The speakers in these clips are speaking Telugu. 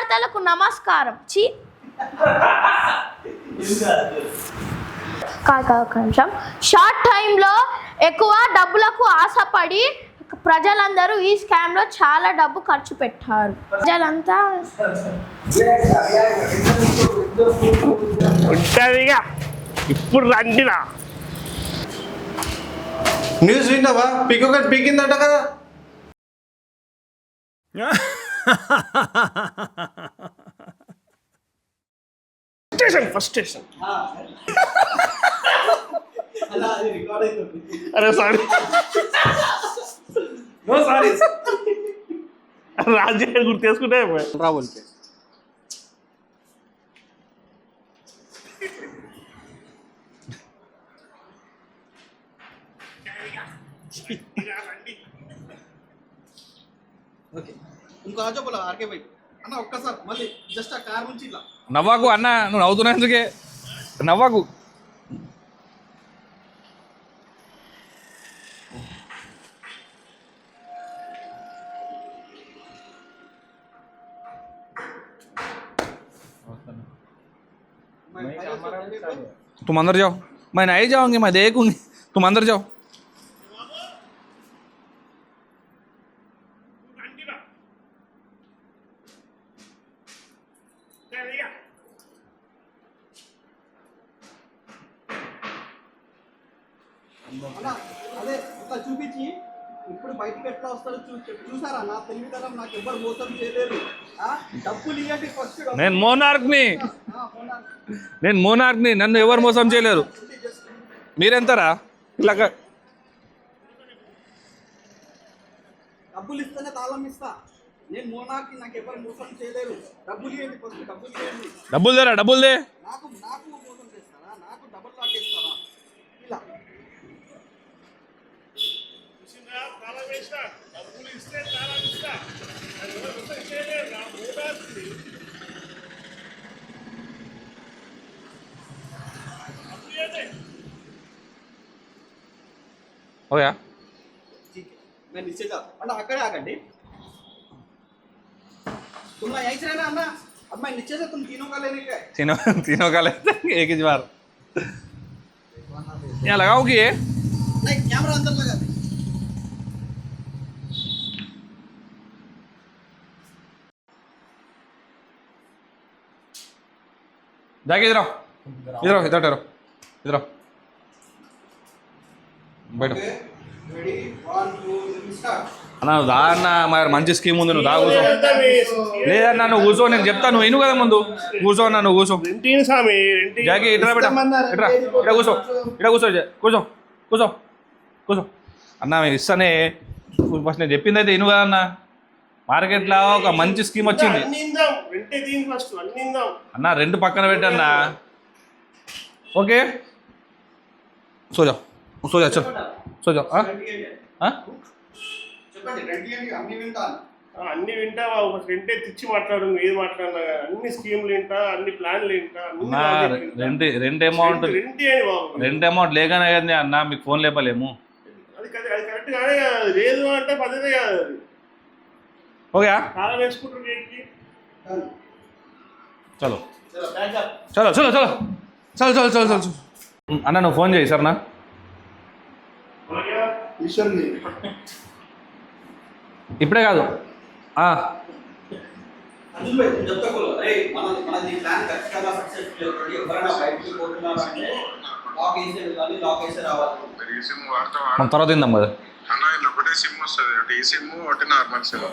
కార్యకర్తలకు నమస్కారం. కొంచెం షార్ట్ టైంలో ఎక్కువ డబ్బులకు ఆశపడి ప్రజలందరూ ఈ స్కామ్లో చాలా డబ్బు ఖర్చు పెట్టారు. ప్రజలంతా ఇప్పుడు రండిరా. న్యూస్ విన్నావా? పికొకటి పీకిందంట కదా. First station. అరే సారీ, నో సారీ. రాజ్యాన్ని గుర్తు చేసుకుంటే రాబోల్ ఇంకో రాజా పోలా ఆర్కే బైక్ అన్న ఒక్కసారి మళ్ళీ జస్ట్ ఆ కార్ నుంచి ఇలా నవ్వాకు అన్న, నువ్వు నవ్వుతున్నా ఎందుకే నవ్వాకు. तुम अंदर जाओ, मैं नहीं जाऊंगी, मैं देखूंगी, तुम अंदर जाओ. అదే ఇట్లా చూపించి ఇప్పుడు బయటికి ఎట్లా వస్తారో చూసారా? నా తెలివితనం నాకు ఎవ్వరు మోసం చేయలేరు. డబ్బులు ఇవ్వండి ఫస్ట్. నేను మోనార్క్ని, నన్ను ఎవరు మోసం చేయలేరు. మీరెంతరా ఇలాగ? డబ్బులు ఇస్తేనే తాళం ఇస్తా. నేను మోనార్క్, నాకు ఎవరు మోసం చేయలేరు. డబ్బులు ఇవ్వండి ఫస్ట్, డబ్బులు ఇవ్వండి. డబ్బులు దేరా, డబ్బులు దే. నాకు మోసం చేస్తారా? నాకు డబ్బులు లాగేస్తారా? ఇలా ఓయా मैं नीचे जा अण्णा अकड़े आगंडी. तुम ना यहीं से रहना अण्णा. अब मैं नीचे से तुम तीनों का लेने का. तीनों का लेते एक ही बार. यहाँ लगाओगी ये? नहीं, कैमरा अंदर लगा दे. जाके इधर आओ, इधर ठहरो, इधर आओ, बैठो. Ready 1 2 3 start. అన్న నువ్వు దా అన్న, మరి మంచి స్కీమ్ ఉంది, నువ్వు దా కూర్చో. లేదన్నా నువ్వు కూర్చో, నేను చెప్తాను, నువ్వు విను కదా ముందు. కూర్చో అన్న, నువ్వు కూర్చో. జాకి ఇట్లా పెట్టా, ఇట్లా ఇక్కడ కూర్చో, ఇక్కడ కూర్చో, కూర్చో కూర్చో కూర్చో అన్న. ఇస్తానే ఫస్ట్ నేను చెప్పింది అయితే విను కదా అన్న. మార్కెట్లో ఒక మంచి స్కీమ్ వచ్చింది అన్న, రెండు పక్కన పెట్టన్నా. ఓకే సోజా సోజా చల్ సోజా. చెప్పండి రెడీ అండి, అన్ని వింటాను. అన్ని వింటావా? రెంటే తెచ్చి మాట్లాడు, ఏది మాట్లాడినా అన్ని స్కీమ్లు వింటా, అన్ని ప్లాన్లు వింటా. రెంట్ అమౌంట్ లేకనే కదా అన్న మీకు ఫోన్ లేపలేము. అది కరెక్ట్ కాదే కదా, లేదు అంటే పద్ధతే కాదు అది. ఓకే కాలం వేసుకుంటారు ఏంటి? చలో చలో చలో చలో చలో చలో చలో చలో అన్న, నువ్వు ఫోన్ చేయి సరేనా? ఇప్పుడే కాదు. మనం తర్వాత తిందాం కదా. ఒకటే సిమ్ వస్తుంది, ఒకటి ఈ సిమ్ ఒకటి నార్మల్ సిమ్.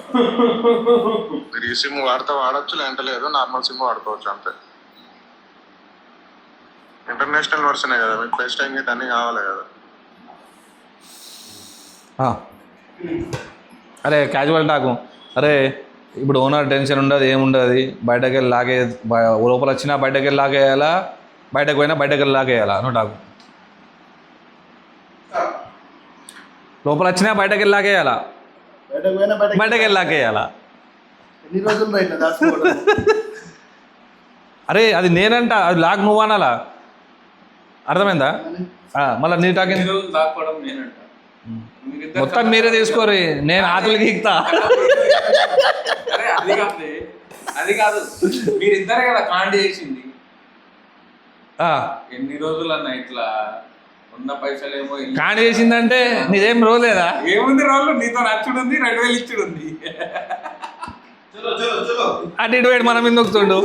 మీరు ఈ సిమ్ వాడచ్చు, లేదంటే లేదు, నార్మల్ సిమ్ వాడుకోవచ్చు అంతే. ఇంటర్నేషనల్ వర్షనే కదా, మీకు ఫస్ట్ టైం అయితే అన్నీ కావాలి కదా. అరే క్యాజువల్ టాకు. అరే ఇప్పుడు ఓనర్ టెన్షన్ ఉండదు, ఏముండదు. బయటకు వెళ్ళి లాగే, లోపల వచ్చినా బయటకు వెళ్ళి లాగేయాలా, బయటకు పోయినా బయటకు వెళ్ళి లాగేయాలా. నువ్వు టాకు లోపల వచ్చినా బయటకు వెళ్ళి లాగేయాలా, బయటకు వెళ్ళి లాగేయాలా. అరే అది నేనంట, అది లాక్ నువ్వు అనాలా. అర్థమైందా? మళ్ళీ నీ టాకింగ్ మొత్తం మీరే తీసుకోరు, నేను ఆటలు గీక్తా. అది కాదు, మీరిద్దరే కదా కాండి చేసింది. ఆ, ఎన్ని రోజులు అన్న ఇట్లా ఉన్న పైసలు ఏమో కాండి చేసిందంటే నీదేం రోజులేదా? ఏముంది రోజులు, నీతో నచ్చుడు ఉంది, 2000 ఇచ్చుడు ఉంది. అటు ఇటు వేడు మనం ఎందుకు చూడు.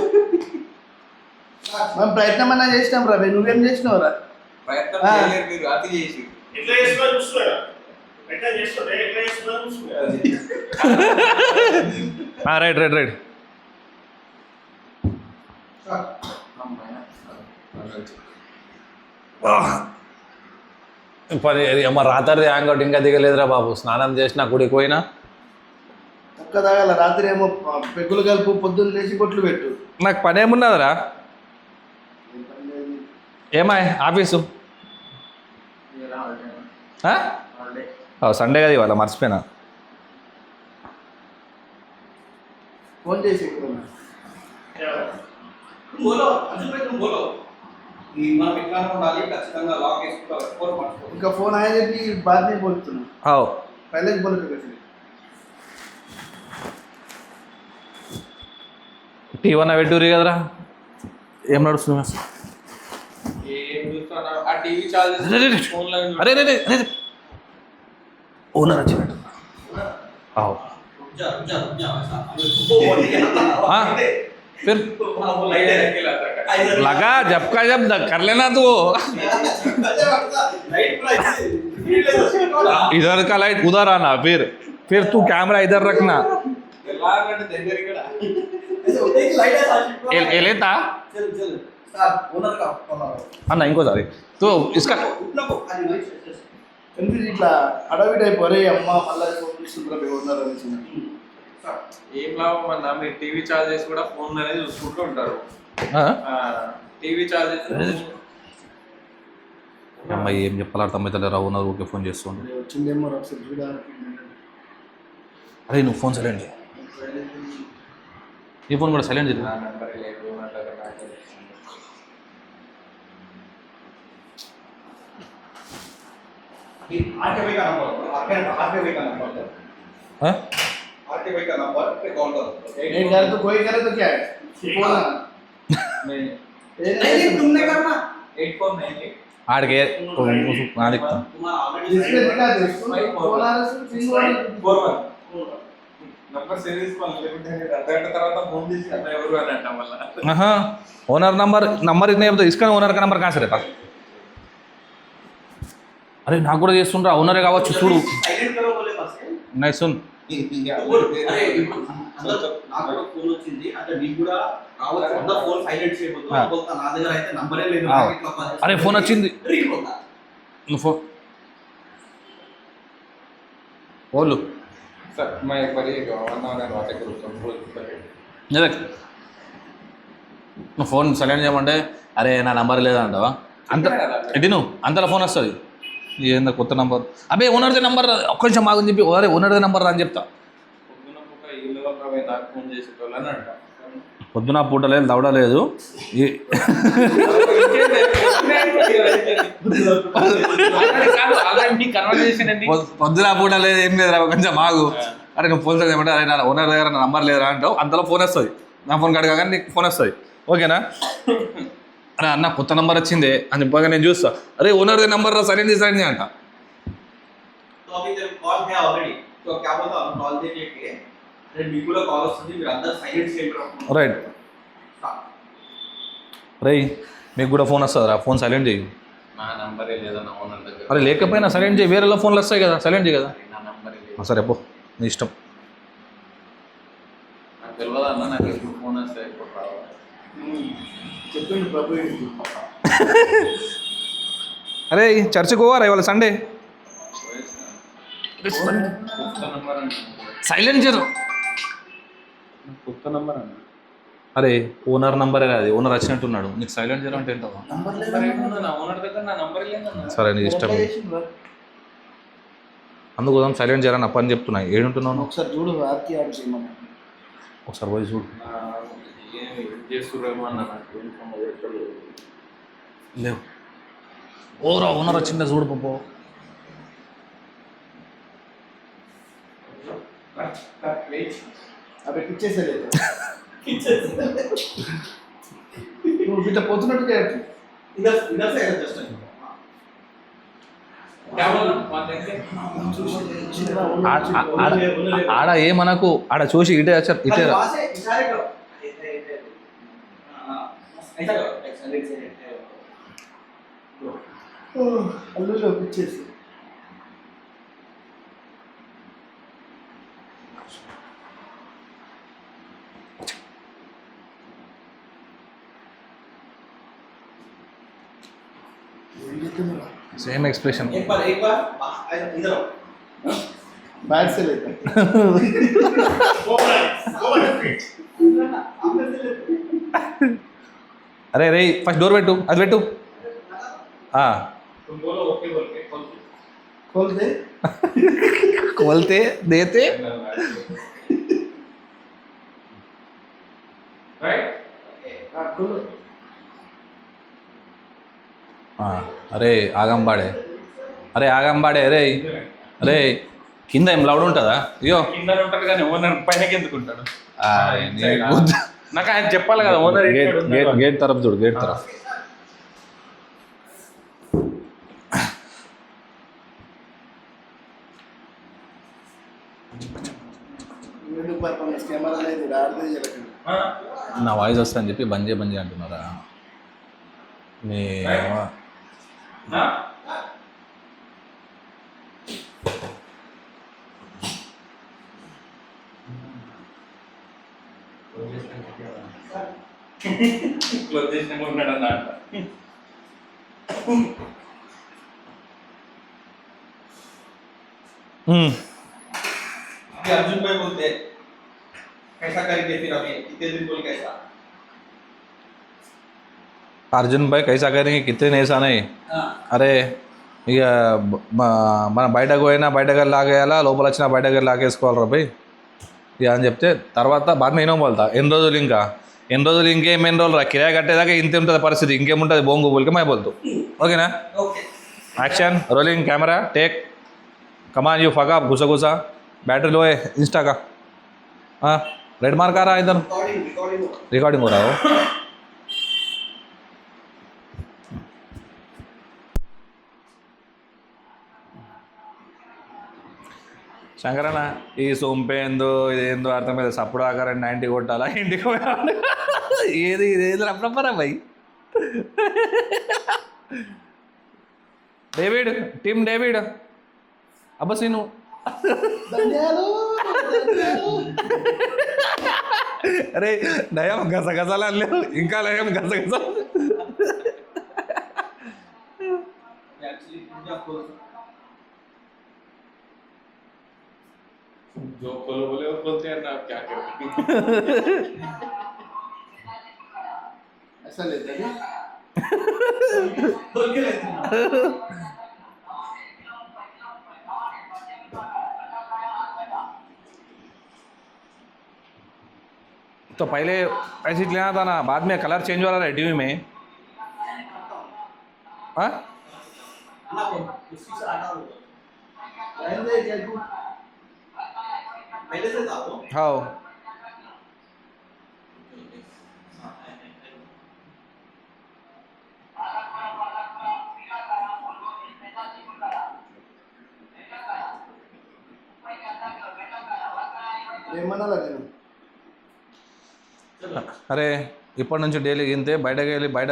మనం ప్రయత్నం అన్నా చేసినాం రా, నువ్వేం చేసినావు రా? ప్రయత్నం చేయలేరు మీరు, అతి చేసి. ఎట్లా చేస్తున్నా చూస్తున్నారా? ఎట్లా చేస్తున్నా ఎట్లా చేస్తున్నా చూస్తున్నా. Right right right. పని అమ్మ రాత్రి హ్యాంగౌట్ ఇంకా దిగలేదురా బాబు. స్నానం చేసిన గుడికి పోయినా ఒక్క తాగాల, రాత్రి ఏమో పెగ్గులు కలుపు, పొద్దున్న లేచి బొట్లు పెట్టు. నాకు పని ఏమున్నదిరా? ఏమాయ్ ఆఫీసు సండే కదా ఇవాళ, మర్చిపోయినా. ఫోన్ చేసి ఇంకా ఫోన్ ఆయన చెప్పి బాధ్యత పోతున్నాం. పైలకి పోలేదు. టీవీ పెట్టుర్రి కదరా, ఏం నడుస్తుంది? ఏం చూస్తున్నా ఆ టీవీ చార్జ్ ఫోన్ లో. అరే రే రే ఓనర్ వచ్చినట్టు. फिर लगा जब का जब कर लेना तू इधर का लाइट उधर आना, फिर तू कैमरा इधर रखना. लेता अन्ना ఇంకోసారి तो इसका ఇట్లా అడవి టైప్. అరే అమ్మ మళ్ళీ ఫోన్ చూస్తుంటారు ఓనర్ అని. ఏం లాభం అన్న, మీరు టీవీ చార్జ్ చేసి కూడా ఫోన్ అనేది చూసుకుంటూ ఉంటారు. టీవీ చార్జ్ చేసి అమ్మాయి ఏం చెప్పాలి అర్థమవుతలేరా? ఓనర్ ఓకే ఫోన్ చేస్తుండే. వచ్చిందేమో ఒకసారి చూడాలి. అరే నువ్వు ఫోన్ సైలెంట్ చేయి. ఈ ఫోన్ కూడా సైలెంట్ చేయి. నా నెంబర్ లేదు నా దగ్గర. आरटीआई का नंबर हाँ? आरटीआई का नंबर पे कॉल करो. नहीं यार तो कोई करे तो क्या है? फोन नहीं तुमने करना 8498 आड़ के ना दिखता इसमें दिखा दे फोन आ रहा है सिंग वाला నంబర్ సిరీస్ లేకుంటే అర్ధగంట తర్వాత ఫోన్ చేసి అన్న ఎవరు అని అంటాం వల్ల. हाँ ओनर नंबर इतने तो इसका ओनर का नंबर कहाँ से रहता? अरे నాకు కూడా చేస్తుండ్రా, ఓనరే కావచ్చు చూడు. साइलेंट करो बोले बस नहीं सुन అరే నాకు కూడా ఫోన్ వచ్చింది అంటే నీకు కూడా రావచ్చు. అంతా ఫోన్ సైలెంట్ చేయబోతు బోల్తా. నా దగ్గర అయితే నంబరే లేదు. అరే ఫోన్ వచ్చింది. రింగ్ బోల్తా నువ్వు ఫోన్ बोलो सर मैं एक बार ये गवाना बातें करूँ देख నువ్వు ఫోన్ సైలెంట్ చేయమంటే అరే నా నంబర్ లేదా అంటావా? అంత ఎట్టి నువ్వు అంతలో ఫోన్ వస్తుంది. ఏందా కొత్త నంబర్? అబ్బే ఓనర్ది నంబర్ ఒక్క నిమిషం మాకు చెప్పి అరే ఓనర్ది నంబర్ అని చెప్తా. ఫోన్ చేసేటోళ్ళని అంట. పొద్దున పూట లేదు దవడలేదు. పొద్దున పూట లేదు ఏం లేదురా కొంచెం మాగు. అరే నువ్వు ఫోన్ చేయమంటే అరే నా ఓనర్ దగ్గర నా నంబర్ లేదురా అంటావు. అంతలో ఫోన్ వస్తుంది. నా ఫోన్ కాదు కానీ నీకు ఫోన్ వస్తుంది. ఓకేనా? అరే అన్న కొత్త నెంబర్ వచ్చింది అని చెప్పగా నేను చూస్తా. అరే ఓనర్ నెంబర్ రా సరైనది సరైనది అంట. तो अभी तेरे कॉल है ऑलरेडी तो क्या बोलता हूं कॉल दे के फिर बिल्कुल कॉल వస్తుంది మీరు అందరూ సైలెంట్ చేయండి. రైట్ రేయ్ మీకు కూడా ఫోన్ వస్తుందిరా, ఫోన్ సైలెంట్ చేయి. నా నంబరే లేదన్న ఓనర్ దగ్గర. అరే లేకపోయినా సైలెంట్ చేయి, వేరేలో ఫోన్లు వస్తాయి కదా సైలెంట్ చేయి కదా. నా నంబరే లేదు. సరే పో నీ ఇష్టం. నాకు తెలియదు అన్న, నాకు ఎప్పుడు ఫోన్ వస్తే ఎప్పుడు రావాలి. చెప్పండి ప్రభు. అరే చర్చికి పోవారా ఇవాళ సండే? కొత్త నంబర్ అండి. సైలెంట్ చేయరు. కొత్త నంబర్ అండి. అరే ఓనర్ నంబరే అది, ఓనర్ వచ్చినట్టున్నాడు. నీకు సైలెంట్ చేయడం అంటే ఏంటో. నంబర్ నా ఓనర్ దగ్గర నా నంబర్ లేదన్న. సరే నీ ఇష్టం. అందుకోసం సైలెంట్ చేయాలని నా పని చెప్తున్నా. ఏడుంటున్నావు? ఒకసారి చూడు ఆర్కి ఆర్కి చేయమని. ఒకసారి పోయి చూడు. ఏం చేస్తుర్రేమో అన్న నాకు లేవు. ఓరా ఓనర్ వచ్చిందా చూడు పో. అవి ఇచ్చేసేలేదు. నువ్వు ఇట్లా పోతున్నట్టు చేయొచ్చు. ఇదర్ సైడ్ జస్ట్ ఆడ ఏమనకు, ఆడ చూసి ఇటే వచ్చారు ఇటే రా. అల్లులో పిచ్చేసి సేమ్ ఎక్స్ప్రెషన్. బ్యాడ్ సెల్ అయితే అరే రే ఫస్ట్ డోర్ పెట్టు, అది పెట్టు. खोलते खोलते देते. అరే ఆగంబాడే, అరే ఆగంబాడే, అరే అరే కింద ఏం లౌడ్ ఉంటుందా? అయ్యో కింద ఉంటాడు కానీ ఓనర్ పైనకి ఎందుకు ఉంటాడు? నాకు ఆయన చెప్పాలి కదా ఓనర్. గేట్ తరఫు చూడు, గేట్ తరఫు. కెమెరా లేదు ఆడదే చేయలేదు. నా వాయిస్ వస్తా అని చెప్పి బంద్ చేయి అంటున్నారా? నీ క్లోజ్ చేసిన ఉన్నాడు అన్న. अर्जुन भाई बोलते हैं कैसा करेंगे फिर अभी कितने दिन बोल कैसा అర్జున్ భాయ్ కైసా కరేంగే కిత్తే నేసా నై. అరే ఇక మన బయటకు పోయినా బయటకు లాగేయాలా, లోపల వచ్చినా బయటకు లాగేసుకోవాలి రా భయ్ ఇక అని చెప్తే తర్వాత బాగా నేను బోల్తా ఎన్ని రోజులు ఇంకేం ఎన్ని రోజులు రా కిరాయి కట్టేదాకా ఇంతే ఉంటుంది పరిస్థితి, ఇంకేముంటుంది బోంగు బోల్కే మై బోల్తూ. ఓకేనా? Action rolling camera take come on you फका घुसा घुसा बैटरी लो है इंस्टा का. हाँ रेड मार्क आ रहा है इधर, रिकॉर्डिंग हो रहा हो. శంకరన్న ఈ సొంపేందో ఇదేందో అర్థమైంది. సప్పుడు ఆకారం 90 కొట్టాలా ఇంటికి పోయా ఏది ఇదేది రప్పరా భయ్. డేవిడ్ టీమ్ డేవిడ్ అబ్బసీను అరే నయం గసగసాలు అనలేవు, ఇంకా నయం గసగసాలు. जो खोलो बोले वो खोलते हैं ना, क्या करें. ऐसा लेते हैं तो पहले ऐसे लेना था ना, बाद में कलर चेंज हो रहा है टीवी में. हाँ हाँ అరే ఇప్పటి నుంచి డైలీ గింతే, బయటకు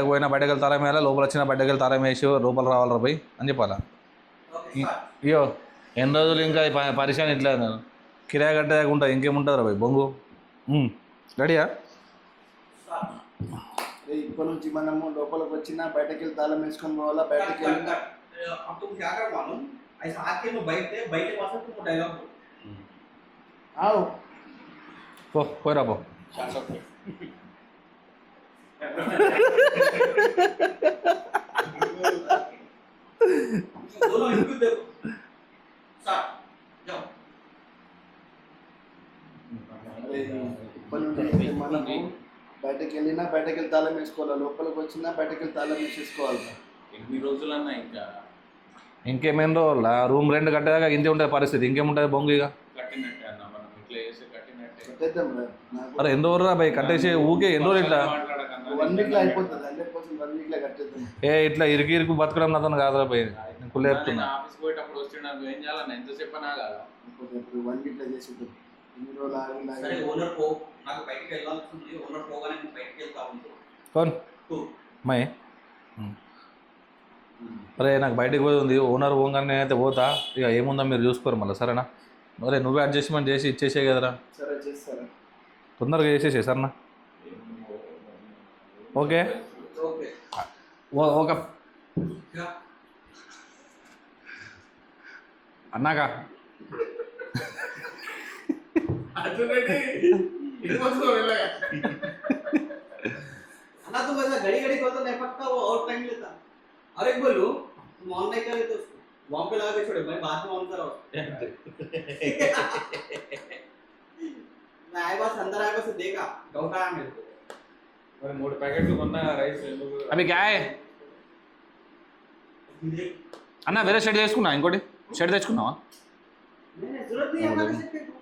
పోయినా బయటకు వెళ్ళి తాళం వేయాలా, లోపల వచ్చినా బయటకు వెళ్ళి తాళం వేసి లోపల రావాలరా పోయి అని చెప్పాలా. అయ్యో ఎన్ని రోజులు ఇంకా పరిశాన్ ఇట్లా కిరాయి కట్టేదాకా ఉంటుంది, ఇంకేముంటుంది రా పోయి బొంగు. రెడీయా? ఇప్పటి నుంచి మనము లోపలికి వచ్చినా బయటకు వెళ్ళి తాళం వేసుకొని పోవాలా, బయటకు వెళ్ళినా పోయిరా పో. ఇప్పటి నుండి మనము బయటకు వెళ్ళినా బయటకు వెళ్ళి తాళం వేసుకోవాలి, లోపలికి వచ్చినా బయటకు వెళ్ళి తాళం వేసేసుకోవాలి. ఎన్ని రోజులన్నా ఇంకా ఇంకేమేం రోజులా రూమ్ రెంట్ కట్టేదాకా ఇంతే ఉంటుంది పరిస్థితి, ఇంకేముంటుంది బొంగు ఇక. కట్టినట్టే అన్న, మనం ఇట్లా చేసి కట్టినట్టే. కట్టేద్దాం రా. నాకు అరే ఎన్ని రోజులు రా భయ్ కట్టేసి ఊకే ఎన్ని రోజులు ఇట్లా మాట్లాడకన్నా. 1 week లో అయిపోతుంది 100% 1 week లో కట్టేద్దాం. ఇట్లా ఇరికి ఇరికి బతకడం నాతో కాదురా భయ్ నేను కుళ్ళు నేను చెప్తున్నా. ఆఫీస్ పోయేటప్పుడు వస్తున్నాను ఏం చేయాలన్నా ఎంతసేపు అన్నా కదా. ఇప్పుడు 1 week లో చేసి ఉంటుంది. ఇన్ని రోజులు సరే ఆగి ఓనర్ పో, నాకు బయటికి వెళ్ళాల్సింది. ఓనర్ పోగానే నేను బయటికి వెళ్తా ఉంటాను. కౌన్ మై అరే నాకు బయటకు పోయి ఉంది ఓనర్ పోగానే నేనైతే పోతా ఇక ఏముందో మీరు చూసుకోరు మళ్ళీ సరేనా. అరే నువ్వే అడ్జస్ట్మెంట్ చేసి ఇచ్చేసే కదరా సరే చేస్తారా. తొందరగా చేసేసే సరేనా. ఓకే ఓకే ఒక అన్నాక अन्ना तुम ऐसा घड़ी घड़ी को तो नहीं पकता, वो और टाइम लेता. अरे बोलू तुम ऑन नहीं करे तो वहां पे लगा के छोड़े, मैं बाद में ऑन कराऊं. मैं आए बस अंदर आए बस देखा डाउट आया मेरे को. మరి 3 ప్యాకెట్లు కొన్నా రైస్ ఎందుకు? అవి క్యాయ్ అన్న వేరే షెడ్ తెచ్చుకున్నా ఇంకోటి షెడ్ తెచ్చుకున్నావా. नहीं जरूरत नहीं है अन्ना कैसे फेंकूं.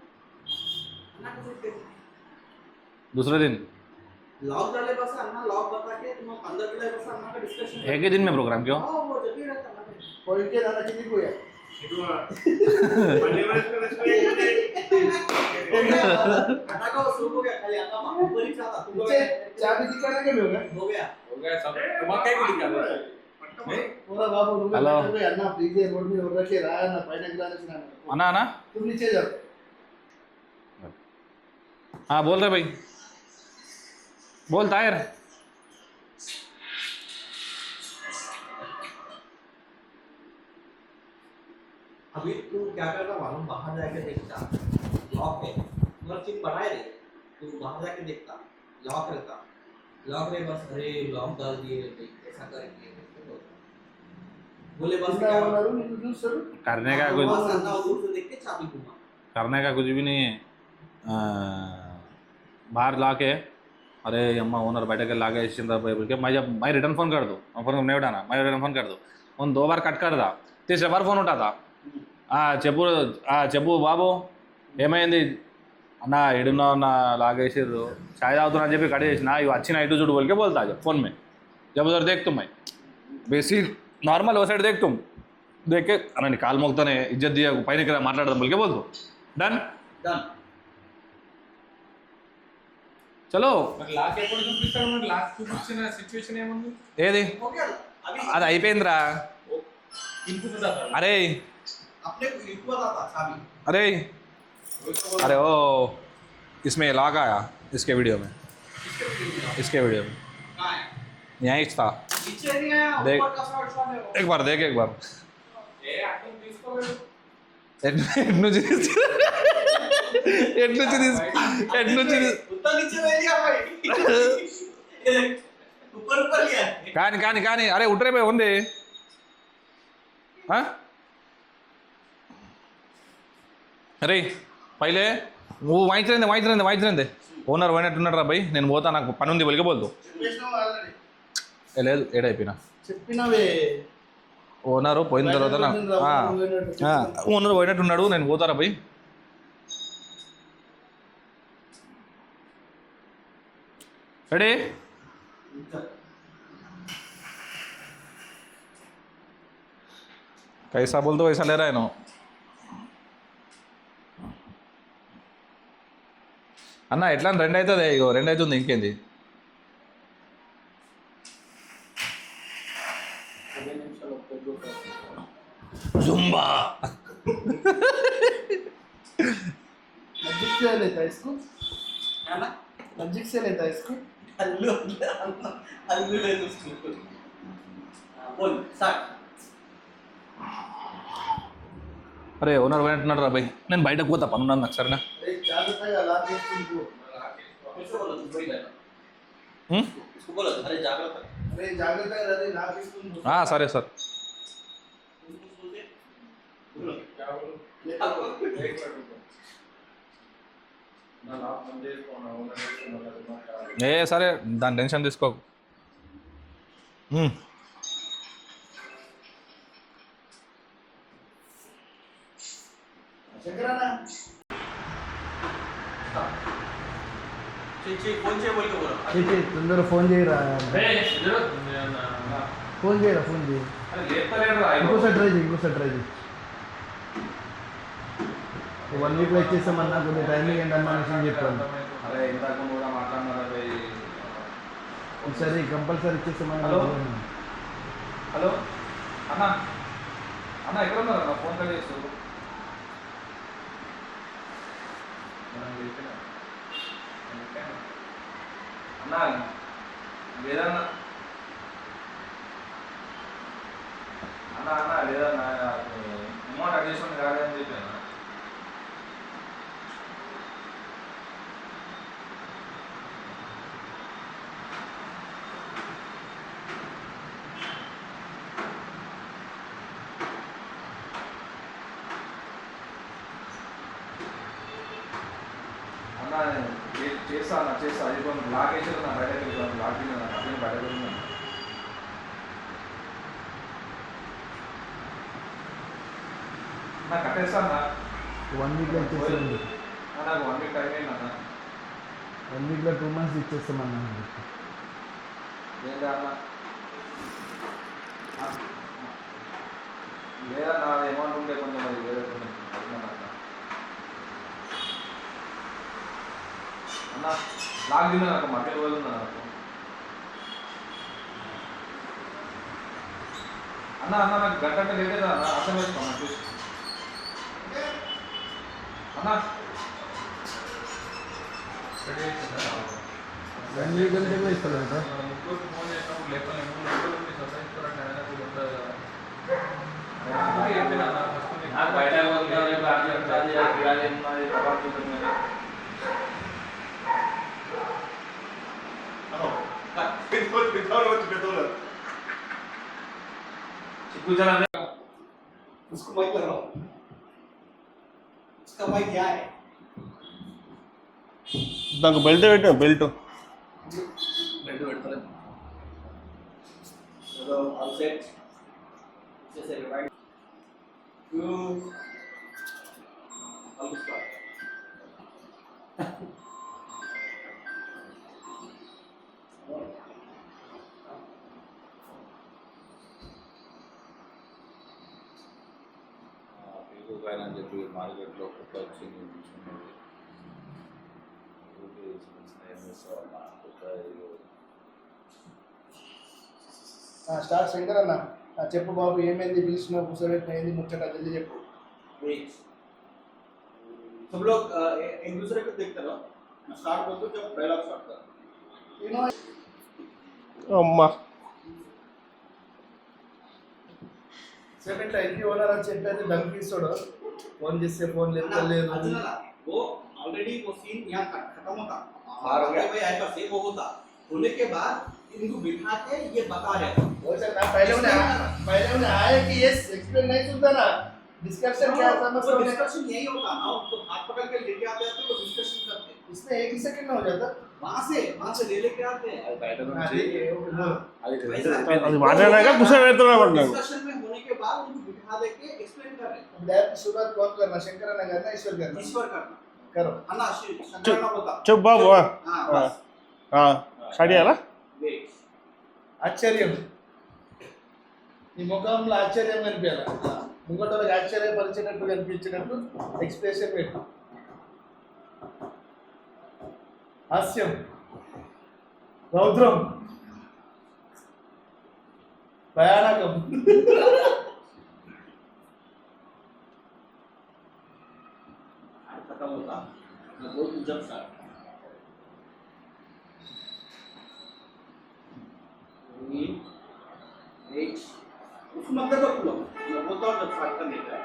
अन्ना कैसे फेंकूं. दूसरे दिन लॉक डाले बस अन्ना लॉक बता के तुम अंदर के लिए बस अन्ना का डिस्कशन. एक ही दिन में प्रोग्राम क्यों. हां वो जब भी रहता अन्ना. పోయికే దాని కిందికి పోయా. अन्ना का सूप हो गया खाली अन्ना ऊपर ही चाहता तुम पीछे चाबी दिखाना के होगा. हो गया. हो गया सब तुम्हारे क्या दिक्कत है? पूरा बाबू रूम में हेलो. बैठे हुए अन्ना प्लीज रोड में और रखे रहा ना पानी गिराने से ना. अन्ना अन्ना तुम नीचे जाओ. हाँ बोल रहे भाई बोल तायर. अभी तू क्या करता मालूम, बाहर जाके देखता लॉक है मगर चिप बनाए रे. तू बाहर जाके देखता लॉक रहता. लॉक रे बस अरे लॉक डाल दिए रहते ऐसा करेंगे बोले बस कितना क्या वाला रूम यूज करो. करने का बस कुछ अन्ना दूर से देख के चाबी घुमा. करने का कुछ भी नहीं है. बाहर ला के अरे अम्मा ओनर बैठे के ला के इस बोल के मैं रिटर्न फ़ोन कर दूँ फोन नहीं उठाना मैं रिटर्न फ़ोन कर दूँ उन 2 बार कट कर दा तीसरे बार फ़ोन उठा था చెప్పు బాబు ఏమైంది అన్న ఎడున్నా నా లాగేసిర్రు చాయ్ తాగుతున్నా అని చెప్పి కట్ చేసిన ఇవి వచ్చిన ఇటు చూడు बोल के बोलता जब फोन में जब उधर देख तुम मैं बेसी नॉर्मल वो साइड देख तुम देख के अरे काल मोगताने इज्जत दिया पైన మాట్లాడదాం बोल के बोल दो डन डन. चलो మరి లాక్ ఎప్పుడు చూపిస్తాడు? మరి లాక్ చూపించిన సిచ్యువేషన్ ఏముంది? ఏది हो गया अभी అది అయిపోయిందిరా. ఇన్పుట్ ఉందా? अपने अरे को इनको बताता चाबी. अरे अरे ओ इसमें लॉक आया इसके वीडियो में इसके वीडियो में कहां है? यहीं था. नीचे नहीं आया देख. ऊपर का शॉट शॉट है वो. एक बार देख एक बार ఏ అక్కడ తీసుకోలేదు. ఎట్నుంచి उतना नीचे ले लिया भाई. ऊपर ऊपर लिया. కానీ అరే ఉట్రే పోయి ఉంది అరే పైలే నువ్వు వాయించలేందే ఓనర్ పోయినట్టున్నాడు రా భయ్ నేను పోతా నాకు పని ఉంది వెళ్ళి పోదు చెప్పేసినావు ఆల్రెడీ. లేదు ఏడైపోయినా చెప్పినవే. ఓనరు పోయిన తర్వాత ఓనర్ పోయినట్టున్నాడు నేను పోతారా భయ్. రెడీ कैसा बोल दो वैसा ले रहा है नो. అన్న ఎట్లా 2 అవుతుంది ఇగో 2 అవుతుంది ఇంకేంది. జుంబా नजदीक से लेता है इसको. है ना. नजदीक से लेता है इसको. अल्लू ले उसको. बोल स्टार्ट. అరే ఓనర్ పోయినట్టున్నాడు రా భయ్ నేను బయటకు పోతా పని ఉన్నాను నాకు సరేనా. अरे जागरूकता ला के इसको. इसको बोलो तू थोड़ी बैठा. ఉం? इसको बोलो अरे जागरूक. अरे जागरूकता रहते ला के इसको. సరే సార్ क्या बोलूं? लेता हो. एक मिनट నా లాక్ బంద్ చేసుకోనా ఓనర్ చేసుకోనా. ఏ సరే దాని టెన్షన్ తీసుకోకు. शंकराना. फोन से बोल के बोलो తొందర ఫోన్ చేయరా ఫోన్ చేయరా ఫోన్ చేయి ఇంకోసారి ట్రై చేయి 1 వీక్లో ఇచ్చేస్తామన్నా కొద్దిగా టైమింగ్ ఏంటన్నా అని చెప్పాను అరే ఇంతకు కూడా మాట్లాడినారు ఈసారి కంపల్సరీ ఇచ్చేస్తామన్నా హలో అన్న అన్న ఎక్కడ ఉన్నారు అన్న ఫోన్ కాల్ చేస్తూ అన్న లేదన్నా అన్న లేదన్నా అమౌంట్ అడ్జస్ట్మెంట్ కాదని చెప్పాను చేస్తా అది కొంచెం బ్లాక్ వేసారు నా బయటకు వెళ్తాను బ్లాక్ అట్లనే బయటకు వెళ్తున్నాను నాకు కట్టేస్తాను 1 వీక్లో ఇచ్చేస్తాను నాకు 1 వీక్ టైం అయిందన్న 1 వీక్లో 2 months ఇచ్చేస్తామన్నా లేదా అన్న లేదా నా అమౌంట్ ఉంటే కొంచెం అది వేరే కొంచెం అన్న లాక్ తిన్నా నాకు మధ్య రోజు ఉన్నా నాకు అన్న నాకు గంట లేట్ అవుతుందా అన్న అర్థం వేసుకో చూసి అన్న 1 వీక్ అంటే కూడా ఇస్తాను కదా ముగ్గురు ఫోన్ చేసినప్పుడు లేకపోతే నాకు బయట उसको माइक लगाओ उसका माइक क्या है దానికి బెల్ట్ పెట్టా బెల్ట్ बेल्ट పెడతారు సో ఆల్ సెట్ जैसे राइट टू ऑल स्टार्ट అని చెప్పి మార్కెట్లో కొత్త వచ్చింది స్టార్ట్ శంకర్ అన్న చెప్పు బాబు ఏమైంది పిలిచిన కూర్చోబెట్టిన ముచ్చట జల్దీ చెప్పు सब लोग एक दूसरे को देखते रहो मैं स्टार्ट करता हूँ जब डायलॉग स्टार्ट कर అమ్మా సెకండ్ ఇంటి ఓనర్ అని చెప్పేది ధమ్కిస్తాడు ఫోన్ చేస్తే ఫోన్ లేదు वो ऑलरेडी वो सीन यहाँ खत्म होता और भाई ऐसा सेव होता होने के बाद इनको बिठा के ये बता रहे वो सर ना पहले उन्हें आया कि ये एक्सप्लेन नहीं सुनता ना डिस्कशन क्या समझ वो डिस्कशन यही होता ना तो हाथ पकड़ के लेके आते हैं तो डिस्कशन करते हैं इसमें 1 सेकंड में हो जाता वहां से ले लेके आते हैं అది మాట్లాడాక కూర్చోబెడుతున్నాడు डिस्कशन में होने के बाद उनको बिठा दे के एक्सप्लेन कर रहे हैं डायरेक्ट शुरुआत कौन करना शंकर अन्न करना ईश्वर करना करो अन्ना शंकर अन्न बोलता చెప్పు బాబు हां बस స్టార్ట్ చేయాలా ఆశ్చర్యం ఈ ముఖంలో ఆశ్చర్యం కనిపించాలి ముంగటోళ్ళకి ఆశ్చర్యపరిచినట్టు కనిపించినట్టు ఎక్స్ప్రెషన్ పెట్టు హాస్యం రౌద్రం భయానకం खत्म होता मैं बोल जब स्टार्ट एक उस मतलब का पूरा मैं बोलता हूँ जब स्टार्ट करने का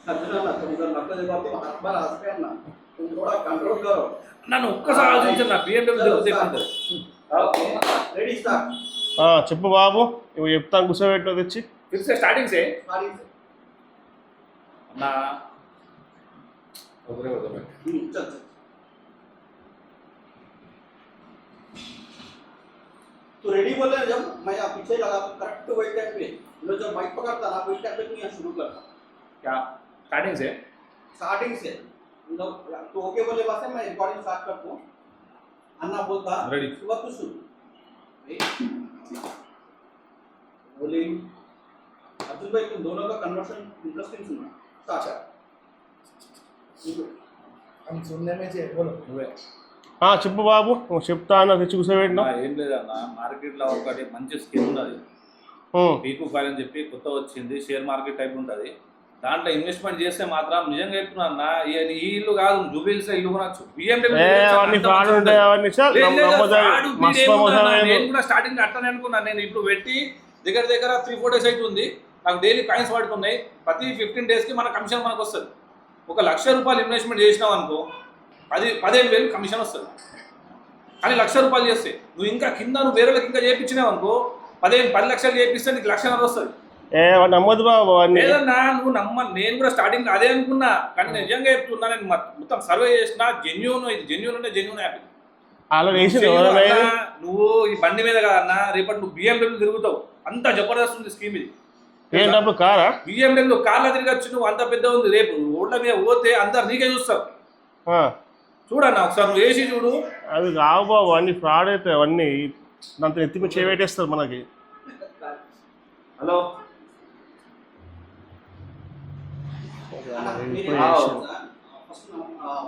सजना ना तुम इधर लगता है बात हाथ बार हंस पे ना तुम थोड़ा कंट्रोल करो నన్ను ఒక్కసారి ఆలోచించాను నా BMW ओके रेडी स्टार्ट చెప్పు బాబు ఇవి చెప్తాను కూర్చోబెట్టు తెచ్చి फिर से स्टार्टिंग से स्टार्टिंग से ना उधर चल चल तू रेडी बोल रहा है जब मैं यहाँ पीछे लगा करेक्ट वेट टैप पे लो जब माइक पकड़ता ना वेट टैप पे नहीं शुरू करता क्या स्टार्टिंग से स्टार्टिंग से तो ओके बोले बात है मैं रिकॉर्डिंग स्टार्ट करता हूँ अन्ना बोलता Ready. सुबह तो शुरू बोले अर्जुन भाई तुम दोनों का कन्वर्सन इंटरेस्टिंग सुना स्टार्ट हम सुनने में से बोलो నువ్వే చెప్పు బాబు నువ్వు చెప్తా అన్న తెచ్చి కూర్చోబెట్టినా ఏం లేదన్న మార్కెట్లో ఒకటి మంచి స్కీమ్ ఉన్నది పీకు కాయిన్ అని చెప్పి కొత్త వచ్చింది షేర్ మార్కెట్ టైప్ ఉంటుంది దాంట్లో ఇన్వెస్ట్మెంట్ చేస్తే మాత్రం నిజంగా చెప్తున్నా ఈ ఇల్లు కాదు జూబిల్స్ ఇల్లు కొనొచ్చు అవన్నీ ఫ్రాడ్ ఉంటాయి అవన్నీ సార్ నేను కూడా స్టార్టింగ్ అట్లనే అనుకున్నాను నేను ఇప్పుడు పెట్టి దగ్గర 3-4 days అవుతుంది నాకు డైలీ కాయిన్స్ పడుతున్నాయి ప్రతి 15 days కి మన కమిషన్ మనకు వస్తుంది 1,00,000 రూపాయలు ఇన్వెస్ట్మెంట్ చేసినావు అనుకో 15,000 కమిషన్ వస్తుంది కానీ 1,00,000 రూపాయలు చేస్తే నువ్వు ఇంకా కింద నువ్వు వేరేలకు ఇంకా చేయించినావు అనుకో 10 లక్షలు చేపిస్తే నీకు 1,00,000 వస్తుంది నమ్మదు బాబు అన్ని లేదన్నా నువ్వు నేను కూడా స్టార్టింగ్ అదే అనుకున్నా కానీ నిజంగా చెప్తున్నా నేను మొత్తం సర్వే చేసిన జెన్యూన్ ఇది జెన్యూన్ అంటే జెన్యూన్ యాప్ అలా వేసి నువ్వు ఈ బండి మీద కాదన్నా రేపటి నువ్వు BMW తిరుగుతావు అంత జబర్దస్త్ ఉంది స్కీమ్ ఇది ఏంటప్పుడు కారా BMW కార్లో తిరగచ్చు నువ్వు అంత పెద్ద ఉంది రేపు రోడ్ల మీద పోతే అందరు నీకే చూస్తారు చూడన్నా ఒకసారి నువ్వు వేసి చూడు అది కావు బాబు అన్ని ఫ్రాడ్ అవుతాయి అవన్నీ దాంతో ఎత్తిమి చేపెట్టేస్తారు మనకి హలో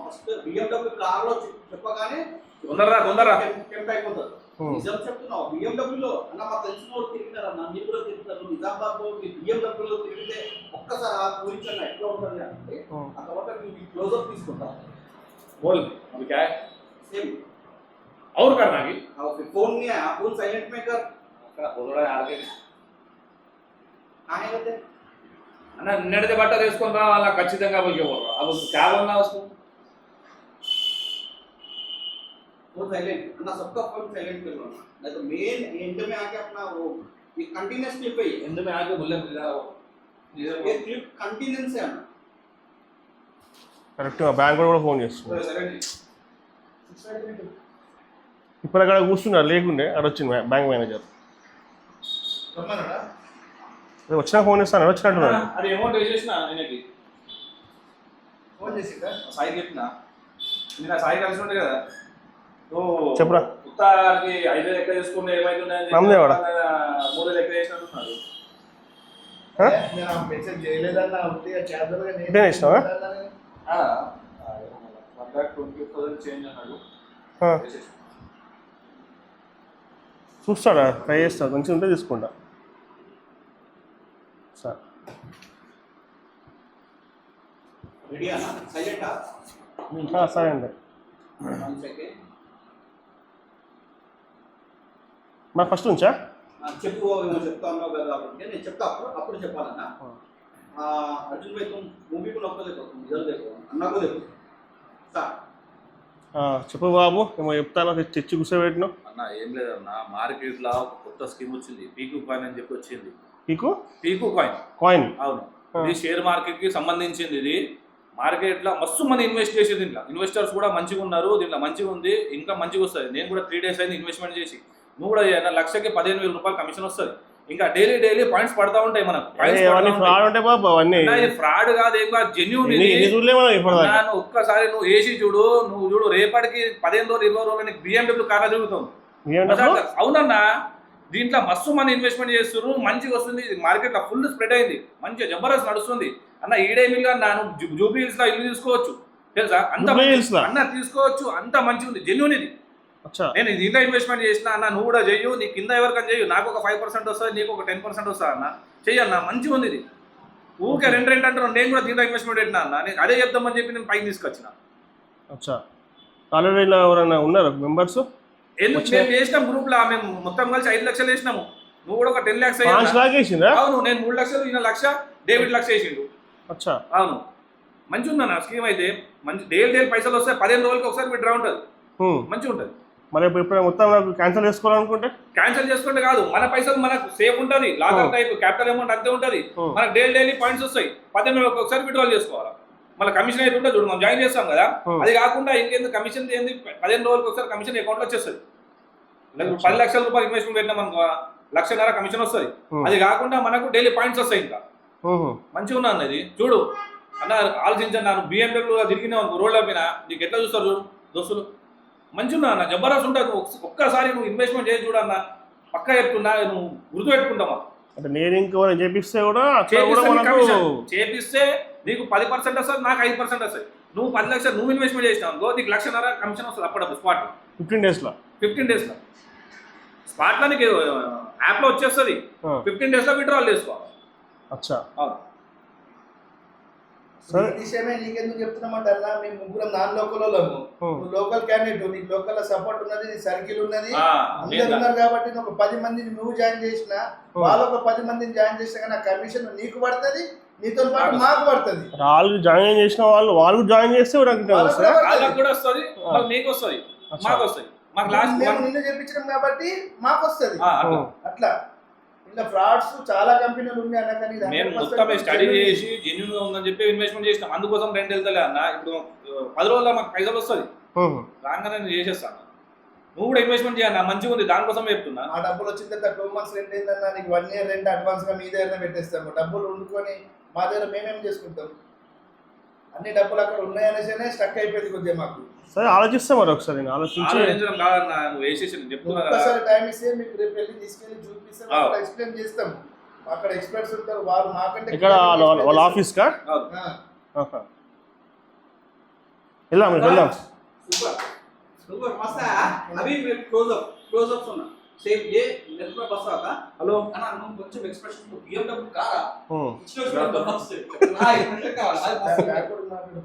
ఫస్ట్ BMW కార్ లో చెప్పగానే కొందరా టెంప్ అయిపోతారు నిజం చెప్తున్నావు BMW లో అన్న మాకు తెలిసిన వాళ్ళు తిరిగినారన్న మీరు కూడా తిరుగుతారు నిజామాబాద్ లో BMW లో తిరిగితే ఒక్కసారి ఆ ఊరించండి ఎట్లా ఉంటుంది అంటే ఆ తర్వాత మీరు క్లోజ్అప్ తీసుకుంటాం बोल अभी क्या है सेम और करना की फोन नहीं है फोन साइलेंट में कर बोल रहा है यार के कहां है అన్న నిన్నటిదే బట్ట తీసుకొని రా అలా ఖచ్చితంగా పోయేవారు अब क्या बोलना उसको फोन साइलेंट अन्ना सबका फोन साइलेंट कर लो नहीं तो मेन एंड में आके अपना वो ये कंटीन्यूअस क्लिप है एंड में आके बोले मिला वो ये क्लिप कंटीन्यूअस है ना కరెక్ట్గా బ్యాంక్ కూడా ఫోన్ చేస్తుంది ఇప్పుడు అక్కడ కూర్చున్నారు లేకుండే అక్కడ వచ్చింది బ్యాంక్ మేనేజర్ వచ్చినా ఫోన్ ఇస్తాను వచ్చినట్టున్నాడు అది అమౌంట్ వేసేసిన ఆయనకి ఫోన్ చేసిందా సాయి చెప్పిన నేను సాయి కలిసి ఉండే కదా చెప్పురా ఉత్తాకి 5,000 లెక్క చేసుకుంటే ఏమైతుందని నమ్మదేవాడా 3,000 లెక్క చేసినట్టున్నారు నేను ఆ మెసేజ్ చేయలేదన్న ఉట్టిగా క్యాజువల్గా ఇదే ఇష్టమా? 1,20,000 చేంజ్ అన్నాడు చూస్తాడా ట్రై చేస్తాడు మంచిగా ఉంటే తీసుకుంటా సార్ రెడీ అన్న సైలెంటా సరే అండి 1 సెకండ్ మరి ఫస్ట్ నుంచా చెప్పు ఏమో చెప్తా ఉన్నావు కదా కాబట్టి నేను చెప్తా అప్పుడు చెప్పాలన్నా अर्जुन भाई तुम मूवी को नॉक देखो तुम इधर देखो अन्ना को देखो చెప్పు బాబు ఏమో చెప్తాను తెచ్చి కూర్చోబెట్టినావు అన్న ఏం లేదన్న మార్కెట్లో ఒక కొత్త స్కీమ్ వచ్చింది పీకు కాయిన్ అని చెప్పి వచ్చింది పీకు కాయిన్ అవును ఇది షేర్ మార్కెట్ కి సంబంధించింది ఇది మార్కెట్లో మస్తు మంది ఇన్వెస్ట్ చేసేది దీంట్లో ఇన్వెస్టర్స్ కూడా మంచిగా ఉన్నారు దీంట్లో మంచిగా ఉంది ఇంకా మంచిగా వస్తుంది నేను కూడా 3 days అయింది ఇన్వెస్ట్మెంట్ చేసి నువ్వు కూడా 1,00,000కి 15,000 రూపాయలు కమిషన్ వస్తుంది ఇంకా డైలీ పాయింట్స్ పడతా ఉంటాయి మనకు ఫ్రాడ్ కాదు ఏం కాదు జెన్యూన్ ఒక్కసారి నువ్వు వేసి చూడు నువ్వు చూడు రేపటికి 15 రోజులు 20 రోజులు నీకు BMW కార్లో తిరుగుతావు అవునన్నా దీంట్లో మస్తు మంది ఇన్వెస్ట్మెంట్ చేస్తున్నారు మంచిగా వస్తుంది మార్కెట్లో ఫుల్ స్ప్రెడ్ అయింది మంచిగా జబర్దస్త్ నడుస్తుంది అన్న ఈడే మిల్గా నాను జూబ్లీ హిల్స్ లో ఇల్లు తీసుకోవచ్చు తెలుసా అంత అన్న తీసుకోవచ్చు అంత మంచిగా ఉంది జెన్యూన్ ఇది నేను దీంట్లో ఇన్వెస్ట్మెంట్ చేసిన అన్న నువ్వు కూడా చెయ్యు నీ కింద ఎవరికైనా చెయ్యు నాకు ఒక 5% వస్తుంది నీకు ఒక 10% వస్తుంది అన్న చెయ్యన్న మంచిగా ఉంది ఇది ఊరికే రెండు అంటారు నేను కూడా దీంట్లో ఇన్వెస్ట్మెంట్ పెట్టినా అన్న నేను అదే చెప్దామని చెప్పి నేను పైకి తీసుకొచ్చిన ఆల్రెడీ ఎవరైనా ఉన్నారు మెంబర్స్ ఎందుకు మేము చేసినాం గ్రూప్ లో మేము మొత్తం కలిసి 5 లక్షలు వేసినాము నువ్వు కూడా ఒక 10 lakhs అవును నేను 3 లక్షలు ఈయన 1,00,000 డేవిడ్ 1,00,000 వేసిండు అవును మంచిగా ఉందన్న స్కీమ్ అయితే మంచి డైలీ పైసలు వస్తాయి 15 రోజులకి ఒకసారి విత్డ్రా ఉంటుంది మంచిగా ఉంటుంది మరి ఇప్పుడు మొత్తం నాకు క్యాన్సిల్ చేసుకోవాలనుకుంటే క్యాన్సిల్ చేసుకుంటే కాదు మన పైసలు మనకు సేఫ్ ఉంటుంది లాకర్ టైప్ క్యాపిటల్ అమౌంట్ అంతే ఉంటుంది మనకు డైలీ పాయింట్స్ వస్తాయి 15 రోజులకి ఒకసారి విత్డ్రాల్ చేసుకోవాలి మన కమిషన్ అయితే ఉంటుంది చూడు మనం జాయిన్ చేస్తాం కదా అది కాకుండా ఇంకేంది కమిషన్ ఏంది 15 రోజులకి ఒకసారి కమిషన్ అకౌంట్లో వచ్చేస్తుంది లేదు 10 లక్షల రూపాయలు ఇన్వెస్ట్మెంట్ పెట్టినాం అనుకో 1.5 లక్ష కమిషన్ వస్తుంది. అది కాకుండా మనకు డైలీ పాయింట్స్ వస్తాయి. ఇంకా మంచిగా ఉన్నా అన్నది చూడు అన్న, ఆలోచించాను. నేను BMW తిరిగినా అనుకో రోడ్ల పైన నీకు ఎట్లా చూస్తారు చూడు దోస్తులు, మంచిగా ఉన్నా అన్న, జబర్దస్త్ ఉంటుంది. ఒక్కసారి నువ్వు ఇన్వెస్ట్మెంట్ చేసి చూడన్నా, పక్కా చెప్తున్నా, నువ్వు గుర్తు పెట్టుకుంటామా. అంటే నేను ఇంకో చేపిస్తే కూడా చేపిస్తే నీకు 10% వస్తుంది, నాకు 5% వస్తుంది. నువ్వు 10 లక్షలు నువ్వు ఇన్వెస్ట్మెంట్ చేసినావు అనుకో నీకు 1.5 లక్ష కమిషన్ వస్తుంది అప్పుడప్పుడు స్పాట్ 15 డేస్లో స్పాట్లో నీకు యాప్లో వచ్చేస్తుంది. 15 డేస్లో విత్డ్రాల్ చేసుకోవాలి. అచ్చా సరే విషయమే నీకెందుకు చెప్తున్నామంటే అన్న, మేము ముగ్గురం నాన్ లోకల్ వాళ్ళము, నువ్వు లోకల్ క్యాండిడేట్, నీకు లోకల్ సపోర్ట్ ఉన్నది, నీ సర్కిల్ ఉన్నది, అందరు ఉన్నారు కాబట్టి నువ్వు 10 మందిని నువ్వు జాయిన్ చేసినా వాళ్ళు ఒక 10 మందిని జాయిన్ చేసినా కానీ ఆ కమిషన్ నీకు పడుతుంది, నీతో పాటు మాకు పడుతుంది. వాళ్ళు జాయిన్ చేసిన వాళ్ళు జాయిన్ చేస్తే వాళ్ళకు కూడా వస్తుంది, నీకు వస్తుంది, మాకు వస్తుంది. మాకు లాస్ట్ నిన్ను చెప్పించడం కాబట్టి మాకు వస్తుంది. అట్లా ఇలా ఫ్రాడ్స్ చాలా కంపెనీలు ఉన్నాయి అన్న, కానీ మేము మొత్తం స్టడీ చేసి జెన్యూన్ గా ఉందని చెప్పి ఇన్వెస్ట్మెంట్ చేసినాం. అందుకోసం రెంట్ వెళ్తలే అన్న. ఇప్పుడు 10 రోజుల్లో మాకు పైసలు వస్తుంది, రాగానే నేను చేసేస్తాను. నువ్వు కూడా ఇన్వెస్ట్మెంట్ చేయాలి, మంచిగా ఉంది, దానికోసం చెప్తున్నా. ఆ డబ్బులు వచ్చిన తర్వాత 2 months రెంట్ ఏంటన్నా, నీకు 1 year రెంట్ అడ్వాన్స్ గా మీ దగ్గర పెట్టేస్తాము. డబ్బులు వండుకొని మా దగ్గర మేమేం చేసుకుంటాం, అన్ని డబ్బులు అక్కడ ఉన్నాయనేసే స్టక్ అయిపోయింది కొద్దిగా మాకు. సరే ఆలోచిస్తాం మరి ఒకసారి, ఆలోచించడం కాదన్నా, నువ్వు వేసేసి చెప్తున్నా ఒకసారి టైం ఇస్తే మీకు రేపు వెళ్ళి తీసుకెళ్ళి చూపిస్తాం, ఎక్స్ప్లెయిన్ చేస్తాం. అక్కడ ఎక్స్పర్ట్స్ ఉంటారు, వాళ్ళు మాకంటే ఇక్కడ వాళ్ళ ఆఫీస్ కా వెళ్దాం. సూపర్ మస్త్ అవి క్లోజ్అప్స్ ఉన్నా సేమ్ ఏ నెట్ में बस आता हेलो అన్న నువ్వు కొంచెం ఎక్స్‌ప్రెషన్ BMW కారా ఇచ్చినట్టు మస్త్ ఆ ఇంత కావాలి అది మస్త్ బ్యాక్వర్డ్ మాట్లాడు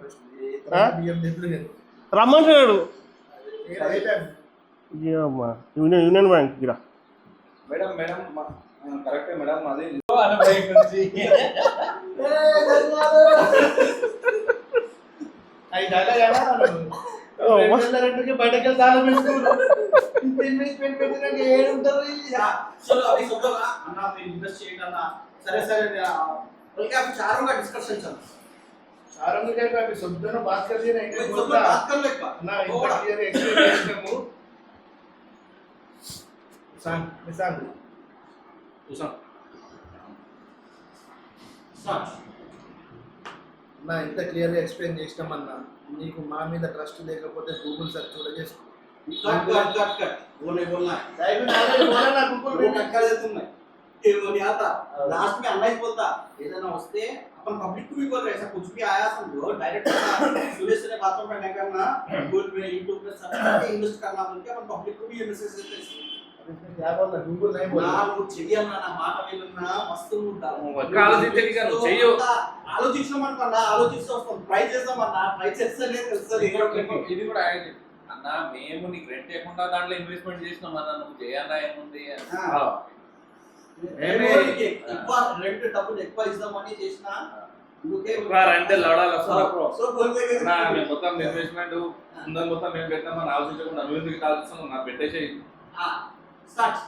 BMW రమ్మంటాడు ఏ యూనియన్ బ్యాంక్ గిరా. మేడం కరెక్టే మేడం, అది ఐ డైలాగ్ అన్న రెండుకి బయటకి తాళం వేసుకున్నాను. ఇంత ఇన్వెస్ట్మెంట్ పెట్టినాక ఏడుంటారు చలో అవి సొంతగా అన్న మీరు ఇన్వెస్ట్ చేయండి అన్న. సరే बल्कि आप चारों का डिस्कशन चल चारों में क्या अभी सब दोनों बात कर दिए ना, एक सब लोग बात कर ले ना इनका क्लियर एक्सपीरियंस है मु सांग నా ఇంత క్లియర్గా ఎక్స్ప్లెయిన్ చేసినామన్నా, నీకు మా మీద ట్రస్ట్ లేకపోతే గూగుల్ సెర్చ్ కూడా చేసుకో. वो नहीं बोलना है, बोला ना गूगल वो टक्कर देते तुमने ये वो नहीं आता लास्ट में अनलाइन बोलता इधर ना वस्ते अपन पब्लिक को भी बोल रहे, ऐसा कुछ भी आया समझो डायरेक्ट सुरेश ने बातों पे नहीं करना, गूगल पे YouTube पे सर्च करके इन्वेस्ट करना बोल के अपन पब्लिक को भी ये मैसेज देते हैं. इसमें क्या बोलना, गूगल नहीं बोलना ना वो चाहिए ना మాట వినున్నా మస్తు ఉంటా ఆలోచించగా నువ్వు చెయ్యు, ఆలోచించమనుకున్నా ఆలోచిస్తూ వస్తాం, ట్రై చేద్దామన్నా, ట్రై చేస్తేనే తెలుస్తుంది. ఇది కూడా ఆయన అన్న మేము నీకు రెంట్ లేకుండా దాంట్లో ఇన్వెస్ట్మెంట్ చేసినాం అన్న, నువ్వు చేయన్నా ఏముంది ఎక్కువ రెంట్ డబ్బులు ఎక్కువ ఇద్దామని చేసిన రెంట్ లడాలి సో బోల్తే మేము మొత్తం ఇన్వెస్ట్మెంట్ ఉందని మొత్తం మేము పెట్టామని ఆలోచించకుండా నువ్వు ఎందుకు ఆలోచిస్తున్నావు, నాకు పెట్టేసి స్టార్ట్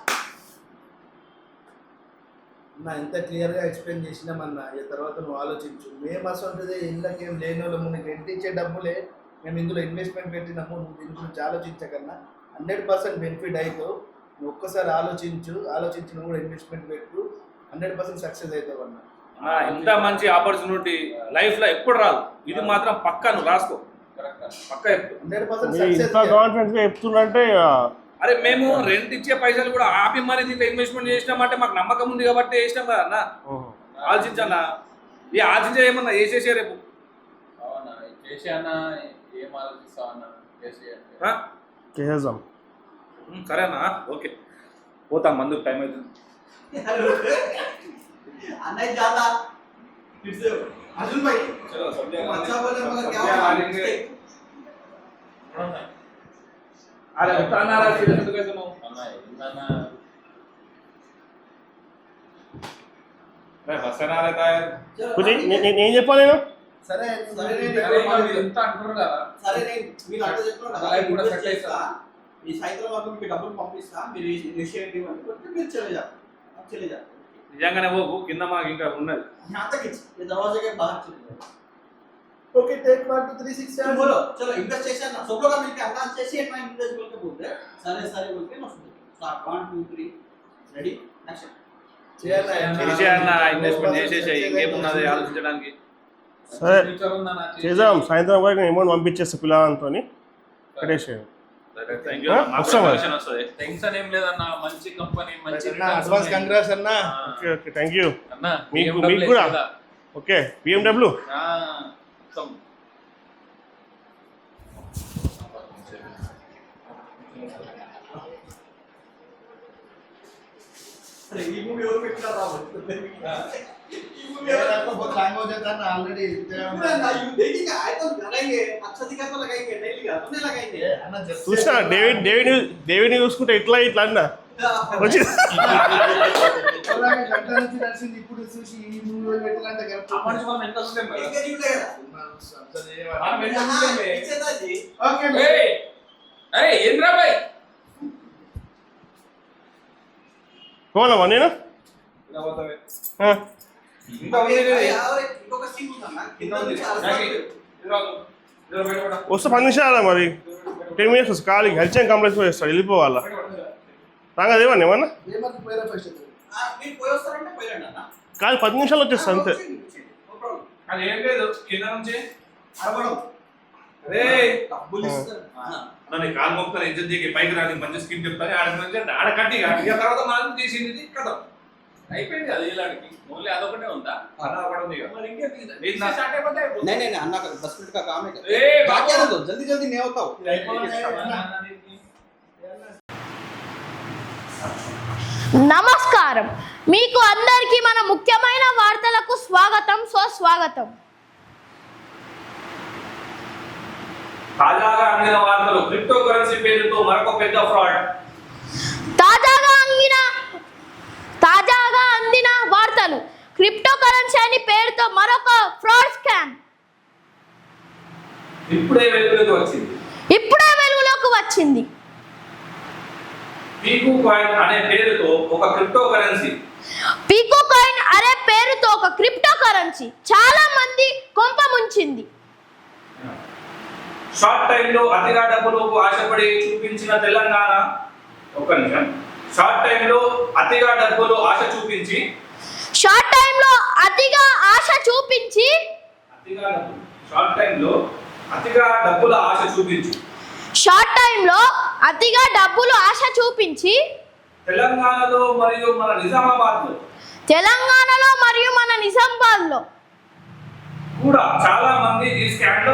నా ఇంత క్లియర్గా ఎక్స్ప్లెయిన్ చేసినామన్నా. ఈ తర్వాత నువ్వు ఆలోచించు. మేము అసలు ఇళ్ళకి ఏం లేని వాళ్ళము, నీకు రెంట్ ఇచ్చే డబ్బులే మేము ఇందులో ఇన్వెస్ట్మెంట్ పెట్టినాము. నువ్వు దీని గురించి ఆలోచించకన్నా 100% బెనిఫిట్ అవుతావు. నువ్వు ఒక్కసారి ఆలోచించి నువ్వు కూడా ఇన్వెస్ట్మెంట్ పెట్టు, 100% సక్సెస్ అవుతావు అన్న. ఇంత మంచి ఆపర్చునిటీ లైఫ్ లో ఎప్పుడు రాదు, ఇది మాత్రం పక్కా నువ్వు రాసుకో, పక్కా చెప్పు. 100% సక్సెస్. కాన్ఫిడెన్స్ గా చెప్తున్నంటే అరే మేము రెంట్ ఇచ్చే పైసలు కూడా ఆపి మరి దీంట్లో ఇన్వెస్ట్మెంట్ చేసినామంటే మాకు నమ్మకం ఉంది కాబట్టి చేసినాం కదా అన్న. ఆలోచించన్నా, ఈ ఆలోచించే ఏమన్నా చేసేసే రేపు అవునా చేసి అన్న, ఏం ఆలోచిస్తావు అన్న చేద్దాం. సరేనా, ఓకే పోతాం, మందు టైం అవుతుంది. अनलाइन ज्यादा फिर से अर्जुन भाई चलो समझे अच्छा बोले मगर क्या मारेंगे अरे बताना रहा सीधे तो कैसे नो అన్న ఏందన్నా मैं बसना रहता है నేను చెప్పాలి నేను సరే ఎంత అంటారు కదా సరే నేను మీరు అట్లా చెప్తున్నారు అలాగే కూడా సెట్ చేస్తా, ఈ సాయంత్రం వరకు మీకు డబ్బులు పంపిస్తా, మీరు ఇనిషియేటివ్ అంటే మీరు చలే जा నిజంగానే పోకు, కింద మాకు ఇంకా ఉన్నది. यहाँ तक ये दरवाजे के बाहर चले जाओ. ओके टेक 1 2 3 6 बोलो चलो इन्वेस्ट చేశాను सब लोग मिलके अंदाज చేసి मैं इन्वेस्ट बोल के बोलते हैं सारे बोल के मस्त స్టార్ట్ 1 2 3 రెడీ యాక్షన్ చేసేయన్న ఇన్వెస్ట్మెంట్ చేసేసాయి ఇంకేమున్నది ఆలోచించడానికి. సరే చేద్దాం, సాయంత్రం వరకు నేను అమౌంట్ పంపించేస్తా పిల్లలతో పెట్టేసేయండి. టెన్షన్ ఏం లేదన్న, మంచి కంపెనీ మంచి అడ్వాన్స్ కంగ్రాట్స్ అన్న. Okay okay thank you. అన్న మీకు కూడా ఓకే. BMW ఈ మూవీ ఎవరు పెట్టారా ఈ మూవీ ऑलरेडी ना यू देखिए आए तो लगाएंगे अच्छा दिखा तो लगाएंगे नहीं लगा तो नहीं लगाएंगे చూసినా డేవిడ్ చూసుకుంటే ఇట్లా అన్నా వచ్చి ఇప్పుడు చూసి ఈ మూవీ పెట్టాలంటే కరెక్ట్ అమర్చి మనం ఎంత చూసాం కదా. ఇంకా చూడలేదా మనం ఎంత చూసామే. ఇచ్చేదాది ఓకే ఏయ్ ఏంద్రా భాయ్ కోనమా నేను ఇలా పోతావే. ఆ, ఇంకా ఉంది ఇది. ఇంకొక సీన్ ఉందన్నా కింద ఉంది. జాకీ, ఇదిగో. ఇదిగో బయట పడ. వస్తే 10 నిమిషాలు మరి 10 మినిట్స్ ఖాళీ హెల్త్ కంప్లైంట్ చేస్తాడు వెళ్ళిపోవాలా. బయట పడ. తాగదేమన్నా ఏమన్నా ఏమన్నా పోయిరా ఫస్ట్ మీరు పోయి వస్తారంటే పోయిరండి అన్న కాదు 10 నిమిషాలు వచ్చేస్తా అంతే. నో ప్రాబ్లం అది ఏం లేదు కింద నుంచి అరవడం రేయ్ డబ్బులు ఇస్తారు నన్ను కాలు మొక్కుతాను ఇజ్జత్ దిగి పైకి రాని మంచి స్కీమ్ చెప్తాను ఆడ నుంచి ఆడ కట్టి ఇక తర్వాత మనం చేసింది కదా అయిపోయింది అది ఇలాంటి ఓన్లీ అదొకటే ఉందా అలా ఒకటి ఉంది మరి ఇంకేం స్టార్ట్ అయిపోతే नहीं नहीं अन्ना का 10 मिनट का काम है ए बाबू क्या दो जल्दी जल्दी नहीं होता हो నమస్కారం, మీకు అందరికీ మన ముఖ్యమైన వార్తలకు స్వాగతం. తాజాగా అందిన వార్తలు క్రిప్టో కరెన్సీ పేరుతో మరొక పెద్ద ఫ్రాడ్. తాజాగా అందిన వార్తలు క్రిప్టో కరెన్సీ అని పేరుతో మరొక ఫ్రాడ్ స్కామ్ ఇప్పుడే వెలుగులోకి వచ్చింది. పీకు కాయిన్ అనే పేరుతో ఒక క్రిప్టో కరెన్సీ చాలా మంది కొంప ముంచింది. షార్ట్ టైంలో అతిగా డబ్బులకు ఆశపడి చూపించిన తెలంగాణ షార్ట్ టైంలో అతిగా డబ్బులు ఆశ చూపించి తెలంగాణలో మరియు మన నిజామాబాద్లో కూడా చాలా మంది ఈ స్కామ్ లో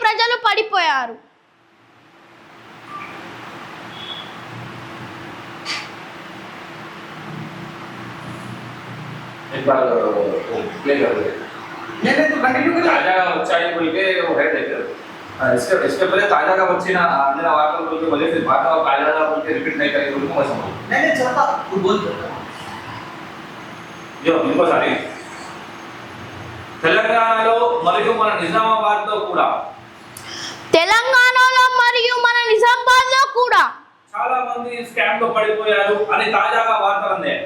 ప్రజలు పడిపోయారు. తాజాగా వచ్చాయి बोलके वो है देख इसके पहले ताजा వచ్చిన अंदर वार्ता बोलके वजह से बात ताजा बोलके रिपीट नहीं करेंगे उनको मैं समझ नहीं चलता तू बोल जो इनको सारी తెలంగాణలో మరియు మన నిజామాబాద్లో కూడా చాలా మంది స్కామ్ లో పడిపోయారు అని తాజాగా వార్తలు అందాయి.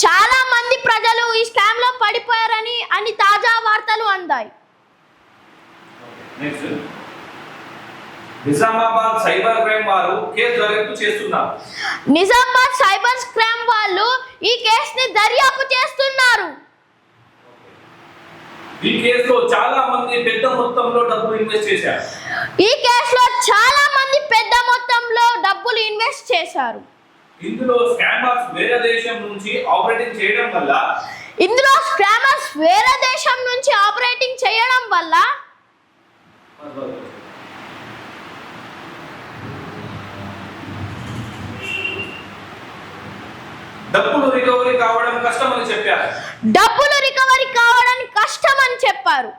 చాలా మంది ప్రజలు ఈ స్కామ్ లో పడిపోయారని తాజా వార్తలు అందాయి. నెక్స్ట్ నిజామాబాద్ సైబర్ క్రైమ్ వారు కేసు దర్యాప్తు చేస్తున్నారు. ఈ కేసుని దర్యాప్తు చేస్తున్నారు. ఈ కేసులో చాలా మంది పెద్ద మొత్తంలో డబ్బులు ఇన్వెస్ట్ చేశారు. ఇందులో స్కామర్స్ వేరే దేశం నుంచి ఆపరేటింగ్ చేయడం వల్ల డబ్బులు రికవరీ కావడం కష్టమని చెప్పారు.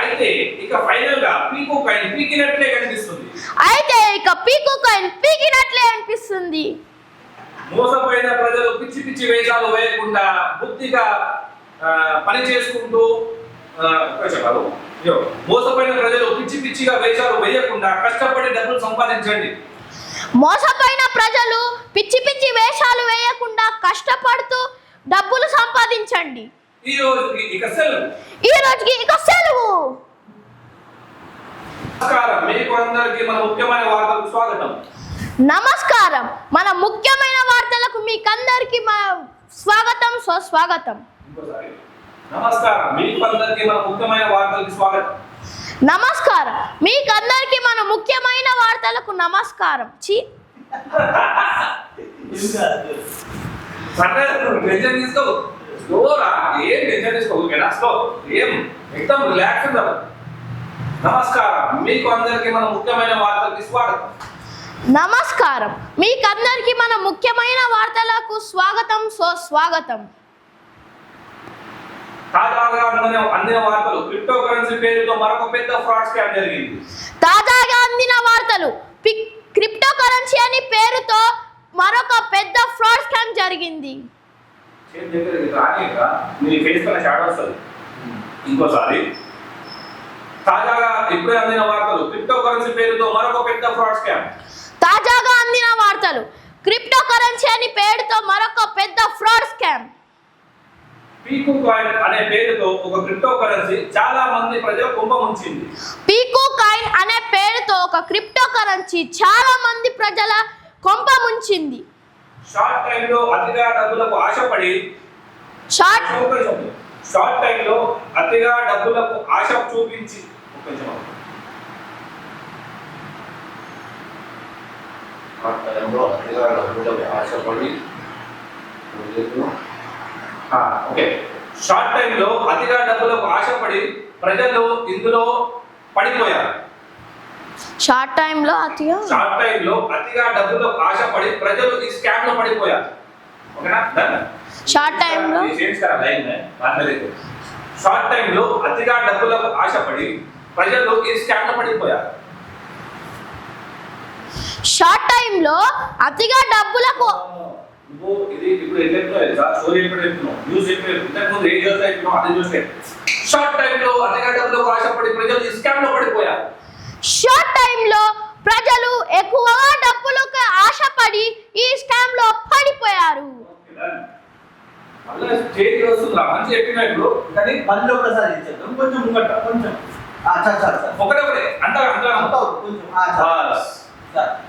అయితే ఇక ఫైనల్ గా పీకో కాయిన్ పీకినట్లే కనిపిస్తుంది. మోసపోయిన ప్రజలు పిచ్చి పిచ్చి వేషాలు వేయకుండా బుద్ధిగా పని చేసుకుంటూ మోసపోయిన ప్రజలు పిచ్చి పిచ్చిగా వేషాలు వేయకుండా కష్టపడి డబ్బులు సంపాదించండి. మోసపోయిన ప్రజలు పిచ్చి పిచ్చి వేషాలు వేయకుండా కష్టపడుతూ డబ్బులు సంపాదించండి. ఈ రోజుకి ఇక సెలవు. నమస్కారం, మీకు అందరికీ మన ముఖ్యమైన వార్తలకు స్వాగతం. నమస్కారం, మన ముఖ్యమైన వార్తలకు మీకందరికీ స్వాగతం సుస్వాగతం. ఇంకోసారి నమస్కారం, మీకు అందరికీ మన ముఖ్యమైన వార్తలకు స్వాగతం. నమస్కారం, మీకందరికీ మన ముఖ్యమైన వార్తలకు నమస్కారం. టెన్షన్ తీసుకో, స్లోరా, ఏం టెన్షన్ తీసుకో, ఓకేనా? స్లో, ఏం ఎక్దమ్ రిలాక్స్ ఉండాలి. నమస్కారం, మీకు అందరికీ మన ముఖ్యమైన వార్తలకు స్వాగతం. నమస్కారం, మీకందరికీ మన ముఖ్యమైన వార్తలకు స్వాగతం సుస్వాగతం. తాజాగా అందిన వార్తలు, క్రిప్టో కరెన్సీ పేరుతో మరొక పెద్ద ఫ్రాడ్ స్కామ్ జరిగింది. తాజాగా అందిన వార్తలు, క్రిప్టో కరెన్సీ అని పేరుతో మరొక పెద్ద ఫ్రాడ్ స్కామ్ జరిగింది. ఇంకోసారి తాజాగా ఇప్పుడే అందిన వార్తలు, క్రిప్టో కరెన్సీ పేరుతో మరొక పెద్ద ఫ్రాడ్ స్కామ్. తాజాగా అందిన వార్తలు, క్రిప్టో కరెన్సీ అని పేరుతో మరొక పెద్ద ఫ్రాడ్ స్కామ్. పీకు కాయిన్ అనే పేరుతో ఒక క్రిప్టో కరెన్సీ చాలా మంది ప్రజలు కుంభముంచింది. పీకు కాయిన్ అనే పేరుతో ఒక క్రిప్టో కరెన్సీ చాలా మంది ప్రజల కొంపముంచింది. షార్ట్ టైంలో అతిగా డబ్బులకు ఆశపడి షార్ట్ టైంలో అతిగా డబ్బులకు ఆశ చూపించి షార్ట్ టైంలో అతిగా డబ్బులకు ఆశపడి ప్రజలు ఇందులో పడిపోయారు. షార్ట్ టైంలో అతిగా డబ్బులకు ఆశపడి ప్రజలు ఈ స్కామ్ లో పడిపోయారు. ఓకేనా? షార్ట్ టైంలో అతిగా డబ్బులకు ఆశపడి ప్రజలు ఈ స్కామ్ లో పడిపోయారు. షార్ట్ టైంలో అతిగా డబ్బులకు ఇది ఇప్పుడు స్టోరీ ఎప్పుడు చెప్తున్నావు, న్యూస్ ఎప్పుడు ఇంతకుముందు ఏ న్యూస్ అయిపోయినావు అది చూస్తే షార్ట్ టైంలో అతిగా డబ్బులకు ఆశపడి ప్రజలు ఈ స్కామ్ లో పడిపోయారు. షార్ట్ టైంలో ప్రజలు ఎక్కువగా డబ్బులకు ఆశపడి ఈ స్కామ్ లో పడిపోయారు. మంచి చెప్పినట్లు కానీ మళ్ళీ ఒకసారి ఇచ్చేద్దాం, కొంచెం ముంగట కొంచెం ఒకటే అంతా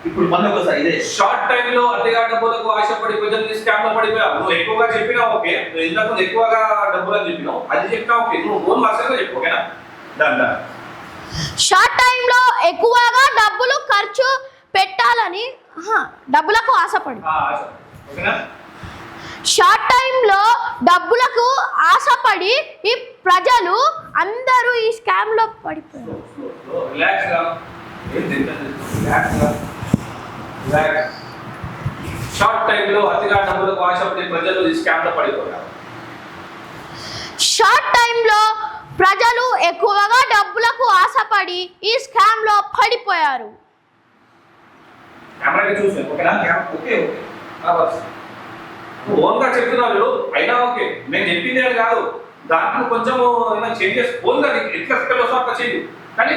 ఇప్పుడు మళ్ళీ ఒకసారి ఇదే షార్ట్ టైం లో అతిగా డబ్బులకు ఆశపడి ప్రజలు ఈ స్కామ్ లో పడిపోయావు. నువ్వు ఎక్కువగా చెప్పినావు, ఓకే. నువ్వు ఇంతకు ఎక్కువగా డబ్బులు అని చెప్పినావు, అది చెప్పినావు, ఓకే. నువ్వు ఓన్ వర్షంగా చెప్పు, ఓకేనా? షార్ట్ టైంలో ఎక్కువగా డబ్బులు ఖర్చు పెట్టాలని డబ్బులకు ఆశపడి షార్ట్ టైంలో డబ్బులకు ఆశపడి ఈ ప్రజలు అందరూ ఈ స్కామ్ లో పడిపోయారు. షార్ట్ టైంలో అతిగా డబ్బులకు ఆశపడి ప్రజలు ఈ స్కామ్ లో పడిపోయారు. షార్ట్ టైంలో ప్రజలు ఎక్కువగా డబ్బులకు ఆశపడి ఈ స్కామ్ లో పడిపోయారు. కెమెరాకి చూసే, ఓకేనా? ఓకే ఓన్గా చెప్తున్నావు అయినా ఓకే. నేను చెప్పింది అని కాదు, దాంట్లో కొంచెం ఏమైనా చేంజెస్ ఓన్గా ఎట్లా వస్తా అట్లా చేయదు, కానీ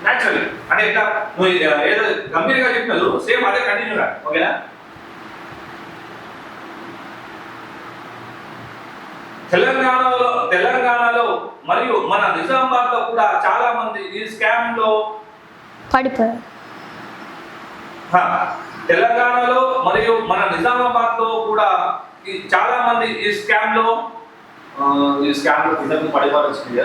న్యాచురల్లీ అంటే ఇట్లా నువ్వు ఏదో గంభీరంగా చెప్పినదు సేమ్ అదే కంటిన్యూగా, ఓకేనా? తెలంగాణలో మరియు మన నిజామాబాద్ లో కూడా చాలా మంది ఈ స్కామ్ లో పడిపోయారు. తెలంగాణలో మరియు మన నిజామాబాద్ లో కూడా చాలా మంది ఈ స్కామ్ లో పడిపోవాల్సింది.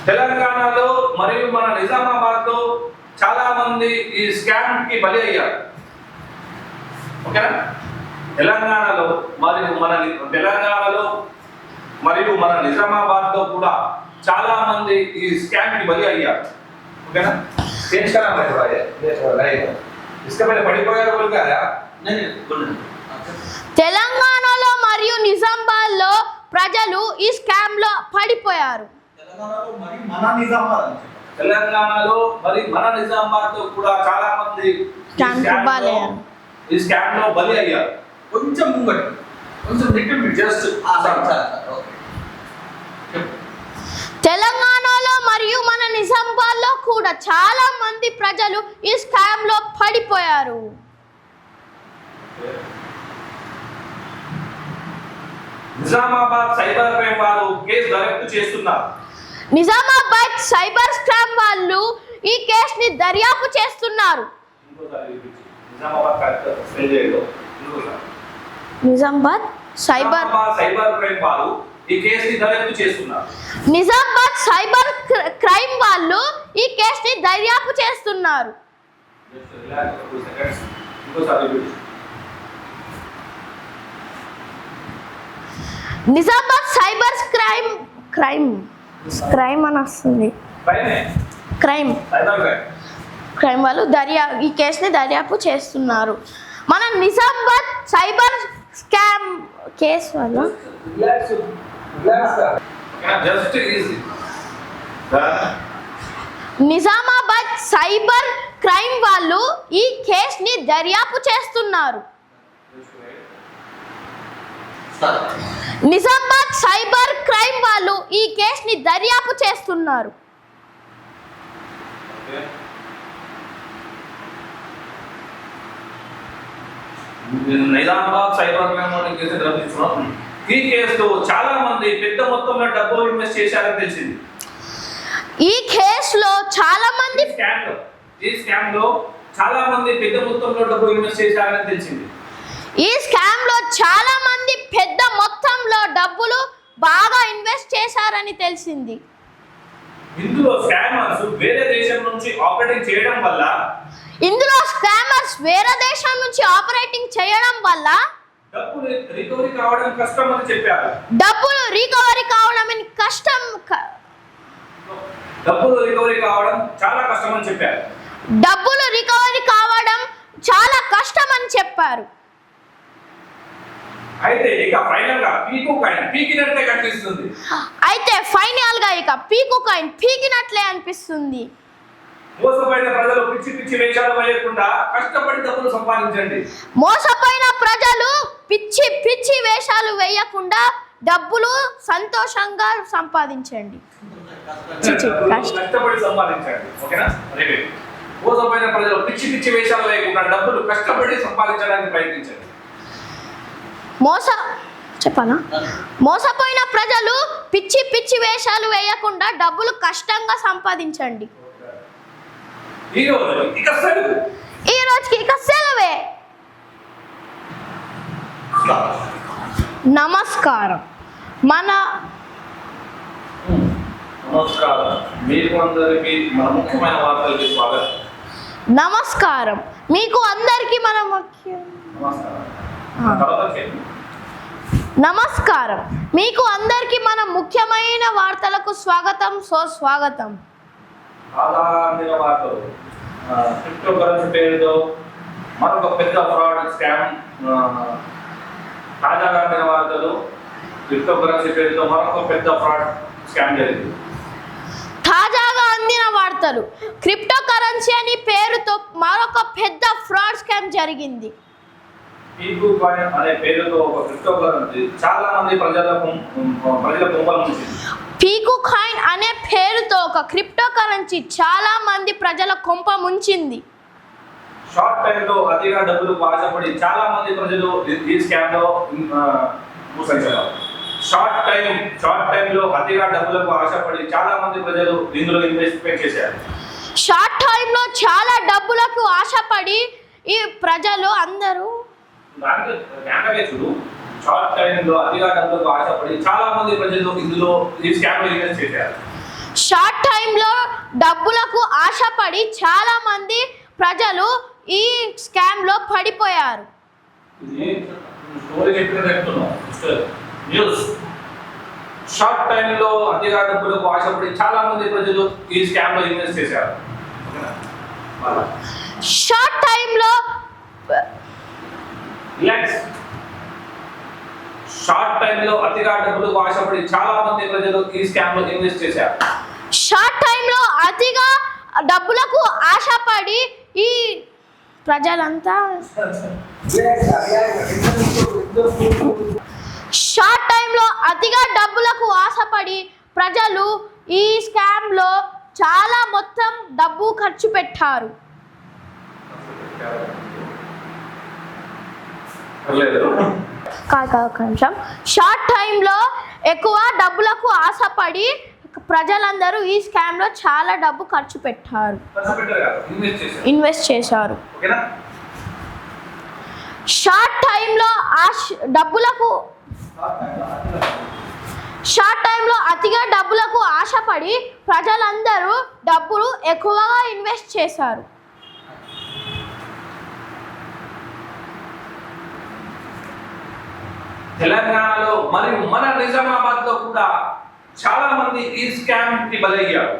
తెలంగాణలో మరియు మన నిజామాబాద్ లో చాలా మంది ఈ స్కామ్ కి బలి అయ్యారు. ఓకేనా? తెలంగాణలో మరియు మన నిజామాబాద్ లో కూడా చాలా మంది ఈ స్కామ్ కి బలి అయ్యారు. ఓకేనా? పడిపోయారు. తెలంగాణలో మరియు నిజామాబాద్ లో ప్రజలు ఈ స్కామ్ లో పడిపోయారు. తెలంగాణలో మరి మన నిజామాబాద్ లో కూడా చాలా మంది ఈ స్కామ్ లో బలి అయ్యారు. కొంచెం ముంగట కొంచెం జస్ట్ తెలంగాణలో మరియు మన నిజామాబాద్ లో కూడా చాలా మంది ప్రజలు ఈ స్కామ్ లో పడిపోయారు. నిజామాబాద్ సైబర్ క్రైమ్ వారు కేసు దర్యాప్తు చేస్తున్నారు. నిజామాబాద్ సైబర్ స్కామ్ వాళ్ళు ఈ కేసుని దర్యాప్తు చేస్తున్నారు. నిజామాబాద్ సైబర్ క్రైమ్ వారు ఈ కేసుని దర్యాప్తు చేస్తున్నారు. నిజామాబాద్ సైబర్ క్రైమ్ వాళ్ళు ఈ కేసుని దర్యాప్తు చేస్తున్నారు. నిజామాబాద్ సైబర్ క్రైమ్ అని వస్తుంది. క్రైమ్ వాళ్ళు ఈ కేసుని దర్యాప్తు చేస్తున్నారు. మన నిజామాబాద్ సైబర్ స్కామ్ కేసు వల్ల నిజామాబాద్ సైబర్ క్రైమ్ వాళ్ళు ఈ కేసుని దర్యాప్తు చేస్తున్నారు. నిజామాబాద్ సైబర్ క్రైమ్ వాళ్ళు ఈ కేసుని దర్యాప్తు చేస్తున్నారు. నిజామాబాద్ సైబర్ క్రైమ్ కేసు దర్యాప్తు. ఈ కేసులో చాలా మంది పెద్ద మొత్తంలో డబ్బులు ఇన్వెస్ట్ చేశారని తెలిసింది. ఈ కేసులో చాలా మంది ఈ స్కామ్ లో చాలా మంది పెద్ద మొత్తంలో డబ్బులు ఇన్వెస్ట్ చేశారని తెలిసింది. ఈ స్కామ్ లో చాలా మంది పెద్ద మొత్తంలో డబ్బులు బాగా ఇన్వెస్ట్ చేశారని తెలిసింది. ఇందులో స్కామర్స్ వేరే దేశం నుంచి ఆపరేటింగ్ చేయడం వల్ల డబ్బులు రికవరీ కావడం కష్టం అని చెప్పారు. డబ్బులు రికవరీ కావడం చాలా కష్టం అని చెప్పారు. డబ్బులు రికవరీ కావడం చాలా కష్టం అని చెప్పారు. అయితే ఇక ఫైనల్ గా పీకు కాయిన్ పీకినట్లే కనిపిస్తుంది. పీకినట్లే అనిపిస్తుంది. మోసపోయిన ప్రజలు పిచ్చి పిచ్చి వేషాలు వేయకుండా కష్టపడి డబ్బులు సంపాదించండి. మోసపోయిన ప్రజలు పిచ్చి పిచ్చి వేషాలు వేయకుండా డబ్బులు సంతోషంగా సంపాదించండి. కష్టపడి సంపాదించండి. ఓకేనా? రేపు మోసపోయిన ప్రజలు పిచ్చి పిచ్చి వేషాలు వేయకుండా డబ్బులు కష్టపడి సంపాదించడానికి ప్రయత్నించండి. మోసపోయిన ప్రజలు పిచ్చి పిచ్చి వేషాలు వేయకుండా డబ్బులు కష్టంగా సంపాదించండి. ఈ రోజుకి ఇక సెలవే. నమస్కారం. మీకు అందరికీ మన ముఖ్యమైన వార్తలకి స్వాగతం. నమస్కారం. మీకు అందరికీ మన ముఖ్యమైన వార్తలకు స్వాగతం. స్వాగతం. సాధారణ వార్తలు. క్రిప్టో కరెన్సీ పేరుతో మరొక పెద్ద ఫ్రాడ్ స్కామ్. తాజాగా అందిన వార్తలు. క్రిప్టో కరెన్సీ పేరుతో మరొక పెద్ద ఫ్రాడ్ స్కామ్ జరిగింది. తాజాగా అందిన వార్తలు. క్రిప్టో కరెన్సీ అని పేరుతో మరొక పెద్ద ఫ్రాడ్ స్కామ్ జరిగింది. పీకు కాయిన్ అనే పేరుతో ఒక క్రిప్టో కరెన్సీ చాలా మంది ప్రజల కుంపలు ముంచింది. పీకు కాయిన్ అనే పేరుతో ఒక క్రిప్టో కరెన్సీ చాలా మంది ప్రజల కొంప ముంచింది. షార్ట్ టైంలో అతిగా డబ్బులకు ఆశపడి చాలా మంది ప్రజలు ఈ స్కామ్ లో మోసపోయారు. షార్ట్ టైంలో అతిగా డబ్బులకు ఆశపడి చాలా మంది ప్రజలు ఇందులో ఇన్వెస్ట్మెంట్ చేశారు. షార్ట్ టైంలో చాలా డబ్బులకు ఆశపడి ఈ ప్రజలు అందరూ షార్ట్ టైంలో అతిగా డబ్బులకు ఆశపడి చాలా మంది ప్రజలు ఇందులో ఈ స్కామ్ లో ఇన్వెస్ట్ చేశారు. షార్ట్ టైంలో డబ్బులకు ఆశపడి చాలా మంది ప్రజలు ఈ స్కామ్ లో పడిపోయారు. షార్ట్ టైంలో అతిగా డబ్బులకు ఆశపడి చాలా మంది ప్రజలు ఈ స్కామ్ లో ఇన్వెస్ట్ చేశారు. షార్ట్ టైంలో షార్ట్ టైంలో అతిగా డబ్బులకు ఆశపడి చాలా మంది ప్రజలు ఈ స్కామ్ లో ఇన్వెస్ట్ చేశారు. షార్ట్ టైంలో అతిగా డబ్బులకు ఆశపడి ఈ ప్రజలంతా షార్ట్ టైంలో అతిగా డబ్బులకు ఆశపడి ప్రజలు ఈ స్కామ్ లో చాలా మొత్తం డబ్బు ఖర్చు పెట్టారు. షార్ట్ టైంలో ఎక్కువ డబ్బులకు ఆశపడి ప్రజలందరూ ఈ స్కామ్లో చాలా డబ్బు ఖర్చు పెట్టారు, ఇన్వెస్ట్ చేశారు. ఓకేనా? షార్ట్ టైంలో అతిగా డబ్బులకు ఆశపడి ప్రజలందరూ డబ్బులు ఎక్కువగా ఇన్వెస్ట్ చేశారు. తెలంగాణలో మరియు మన నిజామాబాద్ లో కూడా చాలా మంది ఈ స్కామ్ కి బలయ్యారు.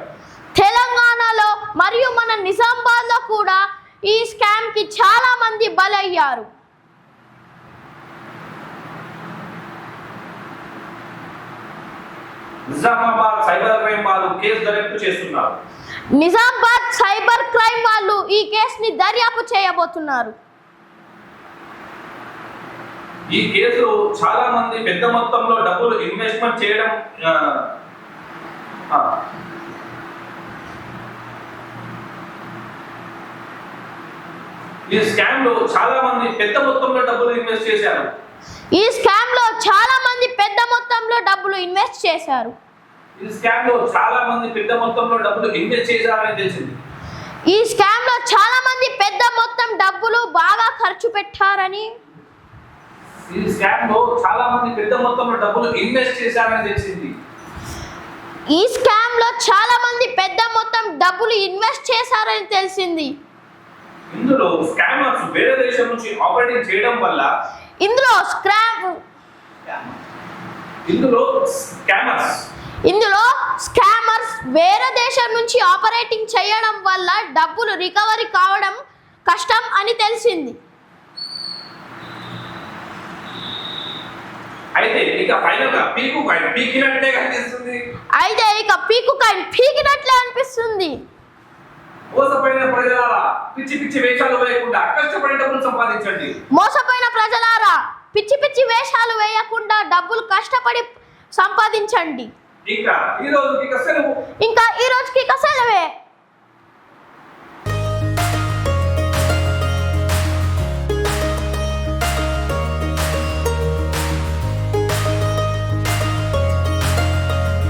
తెలంగాణలో మరియు మన నిజామాబాద్లో కూడా ఈ స్కామ్ కి చాలా మంది బలయ్యారు. నిజామాబాద్ సైబర్ క్రైమ్ వాళ్ళు కేసు దర్యాప్తు చేస్తున్నారు. నిజామాబాద్ సైబర్ క్రైమ్ వాళ్ళు ఈ కేసుని దర్యాప్తు చేయబోతున్నారు. ఈ కేసులో చాలా మంది పెద్ద మొత్తంలో డబ్బులు ఇన్వెస్ట్మెంట్ చేయడం ఈ స్కామ్ లో చాలా మంది పెద్ద మొత్తంలో డబ్బులు ఇన్వెస్ట్ చేశారు. ఈ స్కామ్ లో చాలా మంది పెద్ద మొత్తంలో డబ్బులు ఇన్వెస్ట్ చేశారు. ఈ స్కామ్ లో చాలా మంది పెద్ద మొత్తంలో డబ్బులు ఇన్వెస్ట్ చేశారని తెలిసింది. ఈ స్కామ్ లో చాలా మంది పెద్ద మొత్తం డబ్బులు బాగా ఖర్చు పెట్టారని, ఈ స్కామ్ లో చాలా మంది పెద్ద మొత్తంలో డబ్బులు ఇన్వెస్ట్ చేశారని తెలిసింది. ఈ స్కామ్ లో చాలా మంది పెద్ద మొత్తం డబ్బులు ఇన్వెస్ట్ చేశారని తెలిసింది. ఇందులో స్కామర్స్ వేరే దేశం నుంచి ఆపరేటింగ్ చేయడం వల్ల ఇందులో స్కామర్స్ వేరే దేశం నుంచి ఆపరేటింగ్ చేయడం వల్ల డబ్బులు రికవరీ కావడం కష్టం అని తెలిసింది. అయితే ఇక ఫైనల్ గా పీకు కాయిన్ పీకినట్టే కనిపిస్తుంది. పీకినట్లే అనిపిస్తుంది. మోసపోయిన ప్రజలారా పిచ్చి పిచ్చి వేషాలు వేయకుండా కష్టపడి డబ్బులు సంపాదించండి. మోసపోయిన ప్రజలారా పిచ్చి పిచ్చి వేషాలు వేయకుండా డబ్బులు కష్టపడి సంపాదించండి. ఇంకా ఈ రోజుకి సెలవు. ఇంకా ఈ రోజుకి సెలవే.